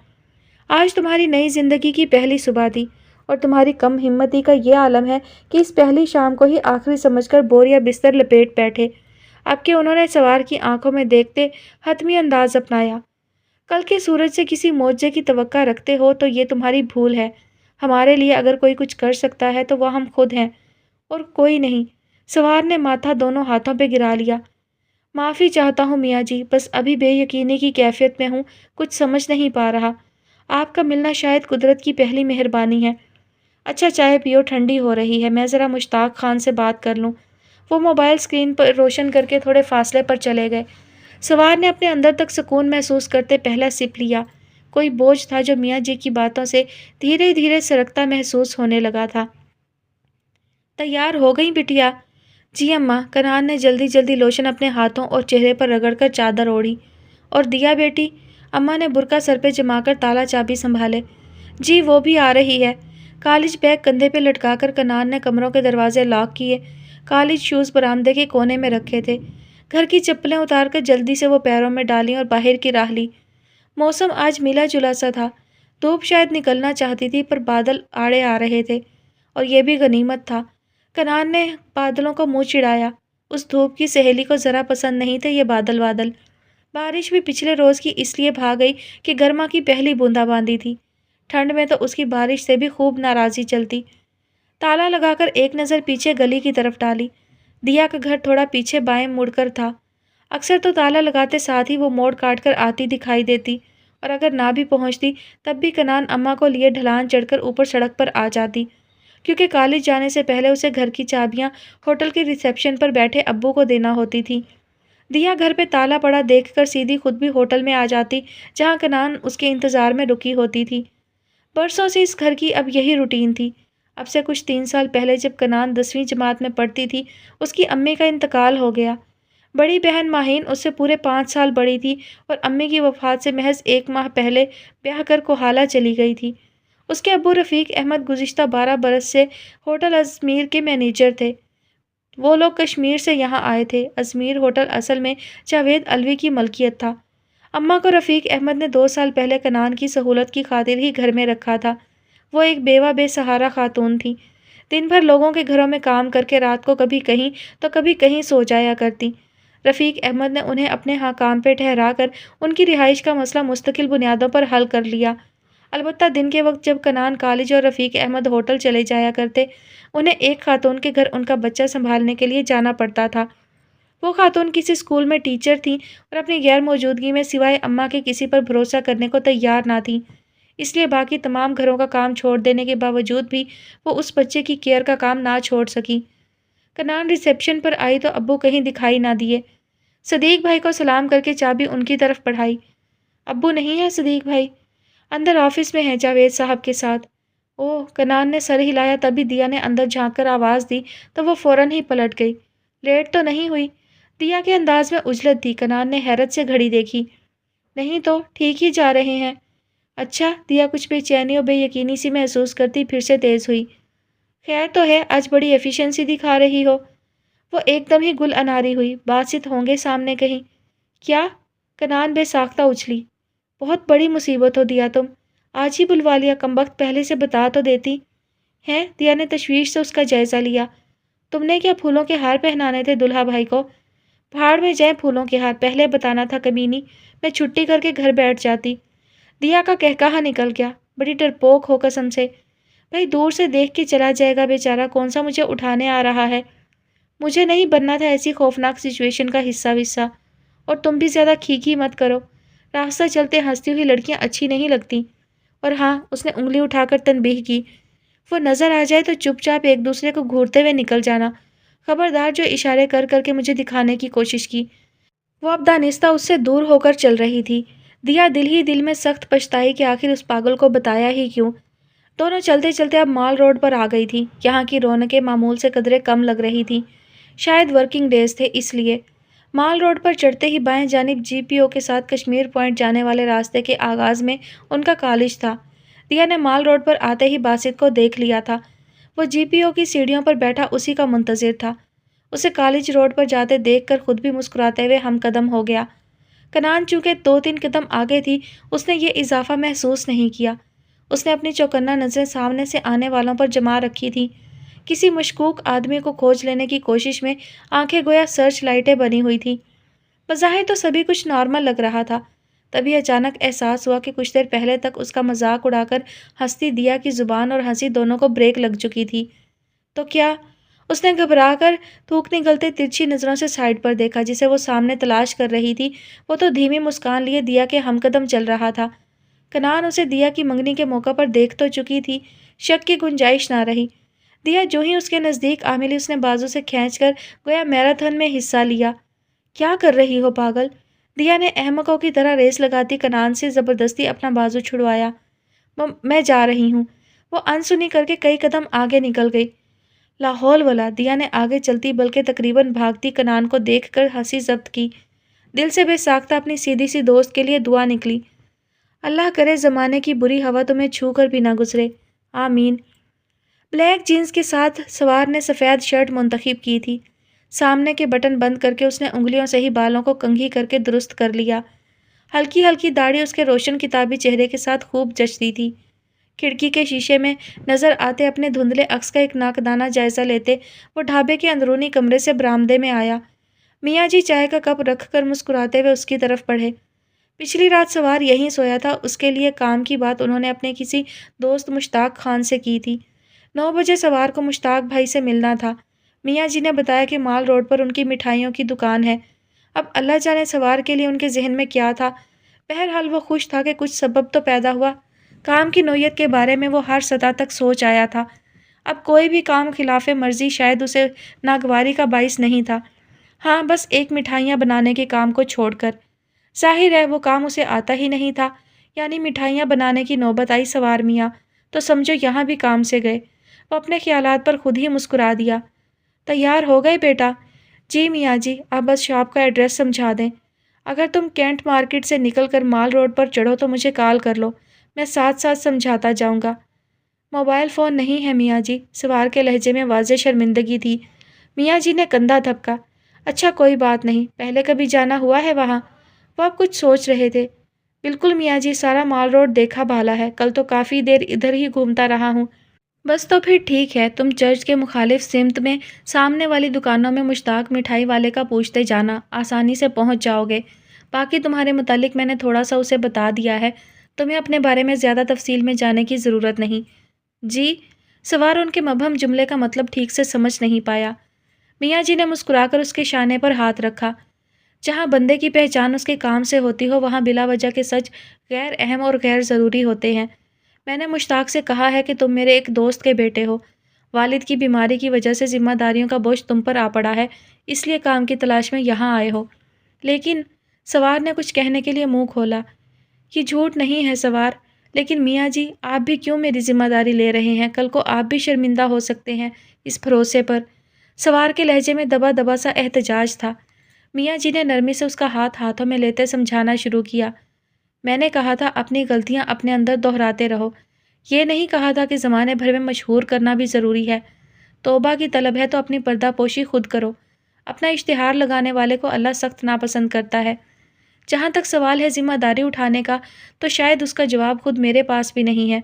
آج تمہاری نئی زندگی کی پہلی صبح تھی، اور تمہاری کم ہمتی کا یہ عالم ہے کہ اس پہلی شام کو ہی آخری سمجھ کر بور یا بستر لپیٹ بیٹھے۔ اب کہ انہوں نے سوار کی آنکھوں میں دیکھتے حتمی انداز اپنایا۔ کل کے سورج سے کسی معجزے کی توقع رکھتے ہو تو یہ تمہاری بھول ہے۔ ہمارے لیے اگر کوئی کچھ کر سکتا ہے تو وہ ہم خود ہیں، اور کوئی نہیں۔ سوار نے ماتھا دونوں ہاتھوں پہ گرا لیا۔ معافی چاہتا ہوں میاں جی، بس ابھی بے یقینی کی کیفیت میں ہوں، کچھ سمجھ نہیں پا رہا۔ آپ کا ملنا شاید قدرت کی پہلی مہربانی ہے۔ اچھا چائے پیو، ٹھنڈی ہو رہی ہے، میں ذرا مشتاق خان سے بات کر لوں۔ وہ موبائل اسکرین پر روشن کر کے تھوڑے فاصلے پر چلے گئے۔ سوار نے اپنے اندر تک سکون محسوس کرتے پہلا سپ لیا۔ کوئی بوجھ تھا جو میاں جی کی باتوں سے دھیرے دھیرے سرکتا محسوس ہونے لگا تھا۔ تیار ہو گئی بٹیا؟ جی اماں، کنان نے جلدی جلدی لوشن اپنے ہاتھوں اور چہرے پر رگڑ کر چادر اوڑھی۔ اور دیا بیٹی؟ اماں نے برقع سر پہ جما کر تالا چابی سنبھالے۔ جی وہ بھی آ رہی ہے۔ کالج بیگ کندھے پہ لٹکا کر کنان نے کمروں کے دروازے لاک کیے۔ کالج شوز برآمدے کے کونے میں رکھے تھے۔ گھر کی چپلیں اتار کر جلدی سے وہ پیروں میں ڈالیں اور باہر کی راہ لی۔ موسم آج ملا جلا سا تھا۔ دھوپ شاید نکلنا چاہتی تھی پر بادل آڑے آ رہے تھے، اور یہ بھی غنیمت تھا۔ کنان نے بادلوں کو منہ چڑھایا۔ اس دھوپ کی سہیلی کو ذرا پسند نہیں تھے یہ بادل وادل۔ بارش بھی پچھلے روز کی اس لیے بھاگ گئی کہ گرما کی پہلی بوندا باندی تھی۔ ٹھنڈ میں تو اس کی بارش سے بھی خوب ناراضی چلتی۔ تالا لگا کر ایک نظر پیچھے گلی کی طرف ڈالی۔ دیا کا گھر تھوڑا پیچھے بائیں مڑ کر تھا۔ اکثر تو تالا لگاتے ساتھ ہی وہ موڑ کاٹ کر آتی دکھائی دیتی، اور اگر نہ بھی پہنچتی تب بھی کنان اماں کو لیے ڈھلان چڑھ کر اوپر سڑک پر آ جاتی، کیونکہ کالج جانے سے پہلے اسے گھر کی چابیاں ہوٹل کے ریسیپشن پر بیٹھے ابو کو دینا ہوتی تھی۔ دیا گھر پہ تالا پڑا دیکھ کر سیدھی خود بھی ہوٹل میں آ جاتی جہاں کنان اس کے انتظار میں رکی ہوتی تھی۔ برسوں سے اس گھر کی اب یہی روٹین تھی۔ اب سے کچھ 3 سال پہلے جب کنان 10ویں جماعت میں پڑھتی تھی، اس کی امی کا انتقال ہو گیا۔ بڑی بہن ماہین اس سے پورے 5 سال بڑی تھی اور امی کی وفات سے محض 1 ماہ پہلے بیاہ کر کوہالہ چلی گئی تھی۔ اس کے ابو رفیق احمد گزشتہ 12 برس سے ہوٹل ازمیر کے مینیجر تھے۔ وہ لوگ کشمیر سے یہاں آئے تھے۔ ازمیر ہوٹل اصل میں جاوید علوی کی ملکیت تھا۔ اماں کو رفیق احمد نے 2 سال پہلے کنان کی سہولت کی خاطر ہی گھر میں رکھا تھا۔ وہ ایک بیوہ بے سہارا خاتون تھی۔ دن بھر لوگوں کے گھروں میں کام کر کے رات کو کبھی کہیں تو کبھی کہیں سو جایا کرتی۔ رفیق احمد نے انہیں اپنے ہاں کام پہ ٹھہرا کر ان کی رہائش کا مسئلہ مستقل بنیادوں پر حل کر لیا۔ البتہ دن کے وقت جب کنان کالج اور رفیق احمد ہوٹل چلے جایا کرتے، انہیں ایک خاتون کے گھر ان کا بچہ سنبھالنے کے لیے جانا پڑتا تھا۔ وہ خاتون کسی اسکول میں ٹیچر تھیں اور اپنی غیر موجودگی میں سوائے اماں کے کسی پر بھروسہ کرنے کو تیار نہ تھیں، اس لیے باقی تمام گھروں کا کام چھوڑ دینے کے باوجود بھی وہ اس بچے کی کیئر کا کام نہ چھوڑ سکی۔ کنان ریسیپشن پر آئی تو ابو کہیں دکھائی نہ دیے۔ صدیق بھائی کو سلام کر کے چابی ان کی طرف بڑھائی۔ ابو نہیں ہے صدیق بھائی؟ اندر آفس میں ہیں جاوید صاحب کے ساتھ۔ اوہ، کنان نے سر ہلایا، تبھی دیا نے اندر جھانک کر آواز دی تو وہ فوراً ہی پلٹ گئی۔ لیٹ تو نہیں ہوئی؟ دیا کے انداز میں عجلت تھی۔ کنان نے حیرت سے گھڑی دیکھی۔ نہیں تو، ٹھیک ہی جا رہے ہیں۔ اچھا، دیا کچھ بے چینی اور بے یقینی سی محسوس کرتی پھر سے تیز ہوئی۔ خیر تو ہے، آج بڑی ایفیشنسی دکھا رہی ہو۔ وہ ایک دم ہی گل اناری ہوئی۔ باسط ہوں گے سامنے کہیں؟ کیا؟ کنان بے ساختہ اچھلی۔ بہت بڑی مصیبت ہو دیا تم، آج ہی بلوا لیا، کمبخت پہلے سے بتا تو دیتی۔ ہیں؟ دیا نے تشویش سے اس کا جائزہ لیا۔ تم نے کیا پھولوں کے ہار پہنانے تھے دلہا بھائی کو؟ بھاڑ میں جائیں پھولوں کے ہار، پہلے بتانا تھا کمینی، میں چھٹی کر کے گھر بیٹھ جاتی۔ دیا کا کہکہا نکل گیا۔ بڑی ڈرپوک ہو قسم سے۔ بھائی دور سے دیکھ کے چلا جائے گا بیچارہ، کون سا مجھے اٹھانے آ رہا ہے؟ مجھے نہیں بننا تھا ایسی خوفناک سچویشن کا حصہ۔ اور تم بھی زیادہ کھیکی مت کرو، راستہ چلتے ہنستی ہوئی لڑکیاں اچھی نہیں لگتی۔ اور ہاں، اس نے انگلی اٹھا کر تنبیہ کی، وہ نظر آ جائے تو چپ چاپ ایک دوسرے کو گھورتے ہوئے نکل جانا، خبردار۔ جو اشارے کر کر کے مجھے دکھانے کی کوشش کی۔ وہ اب دانستہ اس سے دور ہو کر چل رہی تھی۔ دیا دل ہی دل میں سخت پچھتائی کہ آخر اس پاگل کو بتایا ہی کیوں۔ دونوں چلتے چلتے اب مال روڈ پر آ گئی تھی۔ یہاں کی رونقیں معمول سے قدرے کم لگ رہی تھیں، شاید ورکنگ ڈیز تھے اس لیے۔ مال روڈ پر چڑھتے ہی بائیں جانب جی پی او کے ساتھ کشمیر پوائنٹ جانے والے راستے کے آغاز میں ان کا کالج تھا۔ دیا نے مال روڈ پر آتے ہی باسط کو دیکھ لیا تھا۔ وہ جی پی او کی سیڑھیوں پر بیٹھا اسی کا منتظر تھا۔ اسے کالج روڈ پر جاتے دیکھ کر خود بھی مسکراتے ہوئے ہم قدم ہو گیا۔ کنان چونکہ 2-3 قدم آگے تھی، اس نے یہ اضافہ محسوس نہیں کیا۔ اس نے اپنی چوکنا نظریں سامنے سے آنے والوں پر جما رکھی تھی، کسی مشکوک آدمی کو کھوج لینے کی کوشش میں آنکھیں گویا سرچ لائٹیں بنی ہوئی تھی۔ بظاہر تو سبھی کچھ نارمل لگ رہا تھا، تبھی اچانک احساس ہوا کہ کچھ دیر پہلے تک اس کا مذاق اڑا کر ہنستی دیا کی زبان اور ہنسی دونوں کو بریک لگ چکی تھی۔ تو کیا؟ اس نے گھبرا کر تھوک نگلتے ترچھی نظروں سے سائڈ پر دیکھا، جسے وہ سامنے تلاش کر رہی تھی۔ وہ تو دھیمی مسکان لیے دیا کے ہم قدم چل رہا تھا۔ کنان اسے دیا کی منگنی کے موقع پر دیکھ تو چکی تھی، شک کی گنجائش نہ رہی۔ دیا جو ہی اس کے نزدیک آ ملی، اس نے بازو سے کھینچ کر گویا میراتھن میں حصہ لیا۔ کیا کر رہی ہو پاگل؟ دیا نے احمقوں کی طرح ریس لگاتی کنان سے زبردستی اپنا بازو چھڑوایا۔ میں جا رہی ہوں۔ وہ انسنی کر کے کئی قدم آگے نکل گئی۔ لا حول ولا، دیا نے آگے چلتی بلکہ تقریباً بھاگتی کنان کو دیکھ کر ہنسی ضبط کی۔ دل سے بے ساختہ اپنی سیدھی سی دوست کے لیے دعا نکلی۔ اللہ کرے زمانے کی بری ہوا تمہیں چھو کر بھی نہ گزرے، آمین۔ بلیک جینز کے ساتھ سوار نے سفید شرٹ منتخب کی تھی۔ سامنے کے بٹن بند کر کے اس نے انگلیوں سے ہی بالوں کو کنگھی کر کے درست کر لیا۔ ہلکی ہلکی داڑھی اس کے روشن کتابی چہرے کے ساتھ خوب جچتی تھی۔ کھڑکی کے شیشے میں نظر آتے اپنے دھندلے عکس کا ایک ناقدانہ جائزہ لیتے وہ ڈھابے کے اندرونی کمرے سے برآمدے میں آیا۔ میاں جی چائے کا کپ رکھ کر مسکراتے ہوئے اس کی طرف بڑھے۔ پچھلی رات سوار یہیں سویا تھا۔ اس کے لیے کام کی بات انہوں نے اپنے کسی دوست مشتاق خان سے کی تھی۔ 9 بجے سوار کو مشتاق بھائی سے ملنا تھا۔ میاں جی نے بتایا کہ مال روڈ پر ان کی مٹھائیوں کی دکان ہے۔ اب اللہ جانے سوار کے لیے ان کے ذہن میں کیا تھا۔ بہرحال وہ خوش تھا کہ کچھ سبب تو پیدا ہوا۔ کام کی نوعیت کے بارے میں وہ ہر سطح تک سوچ آیا تھا۔ اب کوئی بھی کام خلاف مرضی شاید اسے ناگواری کا باعث نہیں تھا، ہاں بس ایک مٹھائیاں بنانے کے کام کو چھوڑ کر۔ ظاہر ہے وہ کام اسے آتا ہی نہیں تھا، یعنی مٹھائیاں بنانے کی نوبت آئی سوار میاں تو سمجھو یہاں بھی کام سے گئے۔ وہ اپنے خیالات پر خود ہی مسکرا دیا۔ تیار ہو گئے بیٹا؟ جی میاں جی، آپ بس شاپ کا ایڈریس سمجھا دیں۔ اگر تم کینٹ مارکیٹ سے نکل کر مال روڈ پر چڑھو تو مجھے کال کر لو، میں ساتھ ساتھ سمجھاتا جاؤں گا۔ موبائل فون نہیں ہے میاں جی، سوار کے لہجے میں واضح شرمندگی تھی۔ میاں جی نے کندھا دھپکا۔ اچھا کوئی بات نہیں، پہلے کبھی جانا ہوا ہے وہاں؟ وہ اب کچھ سوچ رہے تھے۔ بالکل میاں جی، سارا مال روڈ دیکھا بھالا ہے، کل تو کافی دیر ادھر ہی گھومتا رہا ہوں۔ بس تو پھر ٹھیک ہے، تم چرچ کے مخالف سمت میں سامنے والی دکانوں میں مشتاق مٹھائی والے کا پوچھتے جانا، آسانی سے پہنچ جاؤ گے۔ باقی تمہارے متعلق میں نے تھوڑا سا اسے بتا دیا ہے، تمہیں اپنے بارے میں زیادہ تفصیل میں جانے کی ضرورت نہیں۔ جی؟ سوار ان کے مبہم جملے کا مطلب ٹھیک سے سمجھ نہیں پایا۔ میاں جی نے مسکرا کر اس کے شانے پر ہاتھ رکھا۔ جہاں بندے کی پہچان اس کے کام سے ہوتی ہو، وہاں بلا وجہ کے سچ غیر اہم اور غیر ضروری ہوتے ہیں۔ میں نے مشتاق سے کہا ہے کہ تم میرے ایک دوست کے بیٹے ہو، والد کی بیماری کی وجہ سے ذمہ داریوں کا بوجھ تم پر آ پڑا ہے، اس لیے کام کی تلاش میں یہاں آئے ہو۔ لیکن سوار نے کچھ کہنے کے لیے منہ کھولا۔ یہ جھوٹ نہیں ہے سوار، لیکن میاں جی آپ بھی کیوں میری ذمہ داری لے رہے ہیں؟ کل کو آپ بھی شرمندہ ہو سکتے ہیں اس بھروسے پر۔ سوار کے لہجے میں دبا دبا سا احتجاج تھا۔ میاں جی نے نرمی سے اس کا ہاتھ ہاتھوں میں لیتے سمجھانا شروع کیا۔ میں نے کہا تھا اپنی غلطیاں اپنے اندر دہراتے رہو، یہ نہیں کہا تھا کہ زمانے بھر میں مشہور کرنا بھی ضروری ہے۔ توبہ کی طلب ہے تو اپنی پردہ پوشی خود کرو۔ اپنا اشتہار لگانے والے کو اللہ سخت ناپسند کرتا ہے۔ جہاں تک سوال ہے ذمہ داری اٹھانے کا، تو شاید اس کا جواب خود میرے پاس بھی نہیں ہے۔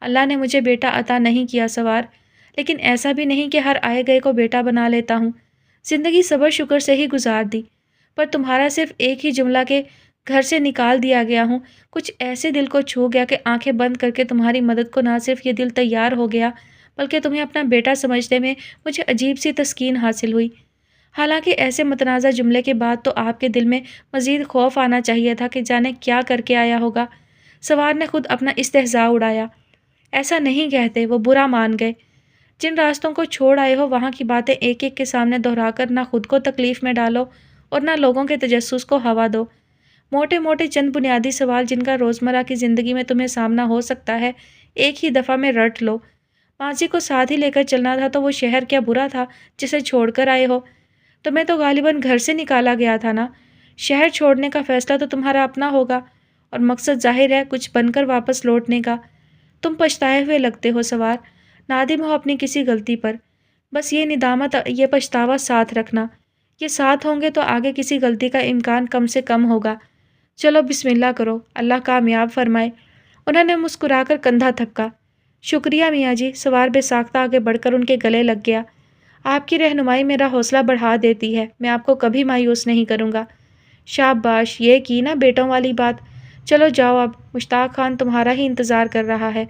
اللہ نے مجھے بیٹا عطا نہیں کیا سوار، لیکن ایسا بھی نہیں کہ ہر آئے گئے کو بیٹا بنا لیتا ہوں۔ زندگی صبر شکر سے ہی گزار دی، پر تمہارا صرف ایک ہی جملہ کہ گھر سے نکال دیا گیا ہوں، کچھ ایسے دل کو چھو گیا کہ آنکھیں بند کر کے تمہاری مدد کو نہ صرف یہ دل تیار ہو گیا، بلکہ تمہیں اپنا بیٹا سمجھنے میں مجھے عجیب سی تسکین حاصل ہوئی۔ حالانکہ ایسے متنازع جملے کے بعد تو آپ کے دل میں مزید خوف آنا چاہیے تھا کہ جانے کیا کر کے آیا ہوگا۔ سوار نے خود اپنا استہزاء اڑایا۔ ایسا نہیں کہتے، وہ برا مان گئے۔ جن راستوں کو چھوڑ آئے ہو وہاں کی باتیں ایک ایک کے سامنے دہرا کر نہ خود کو تکلیف میں ڈالو اور نہ لوگوں کے تجسس کو ہوا دو۔ موٹے موٹے چند بنیادی سوال جن کا روزمرہ کی زندگی میں تمہیں سامنا ہو سکتا ہے، ایک ہی دفعہ میں رٹ لو۔ ماضی کو ساتھ ہی لے کر چلنا تھا تو وہ شہر کیا برا تھا جسے چھوڑ کر آئے ہو؟ تمہیں تو غالباً گھر سے نکالا گیا تھا نا۔ شہر چھوڑنے کا فیصلہ تو تمہارا اپنا ہوگا، اور مقصد ظاہر ہے کچھ بن کر واپس لوٹنے کا۔ تم پچھتائے ہوئے لگتے ہو سوار، نادم ہو اپنی کسی غلطی پر۔ بس یہ ندامت، یہ پچھتاوا ساتھ رکھنا، یہ ساتھ ہوں گے تو آگے کسی غلطی کا امکان کم سے کم ہوگا۔ چلو بسم اللہ کرو، اللہ کامیاب فرمائے۔ انہوں نے مسکرا کر کندھا تھپکا۔ شکریہ میاں جی، سوار بے ساختہ آگے بڑھ کر ان کے گلے لگ گیا۔ آپ کی رہنمائی میرا حوصلہ بڑھا دیتی ہے، میں آپ کو کبھی مایوس نہیں کروں گا۔ شاباش، یہ کی نا بیٹوں والی بات۔ چلو جاؤ اب، مشتاق خان تمہارا ہی انتظار کر رہا ہے۔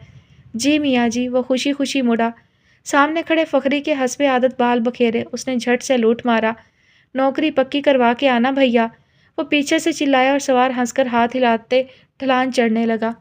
جی میاں جی، وہ خوشی خوشی مڑا۔ سامنے کھڑے فخری کے حسب عادت بال بکھیرے، اس نے جھٹ سے لوٹ مارا۔ نوکری پکی کروا کے آنا بھیا۔ وہ پیچھے سے چلایا اور سوار ہنس کر ہاتھ ہلاتے ڈھلان چڑھنے لگا۔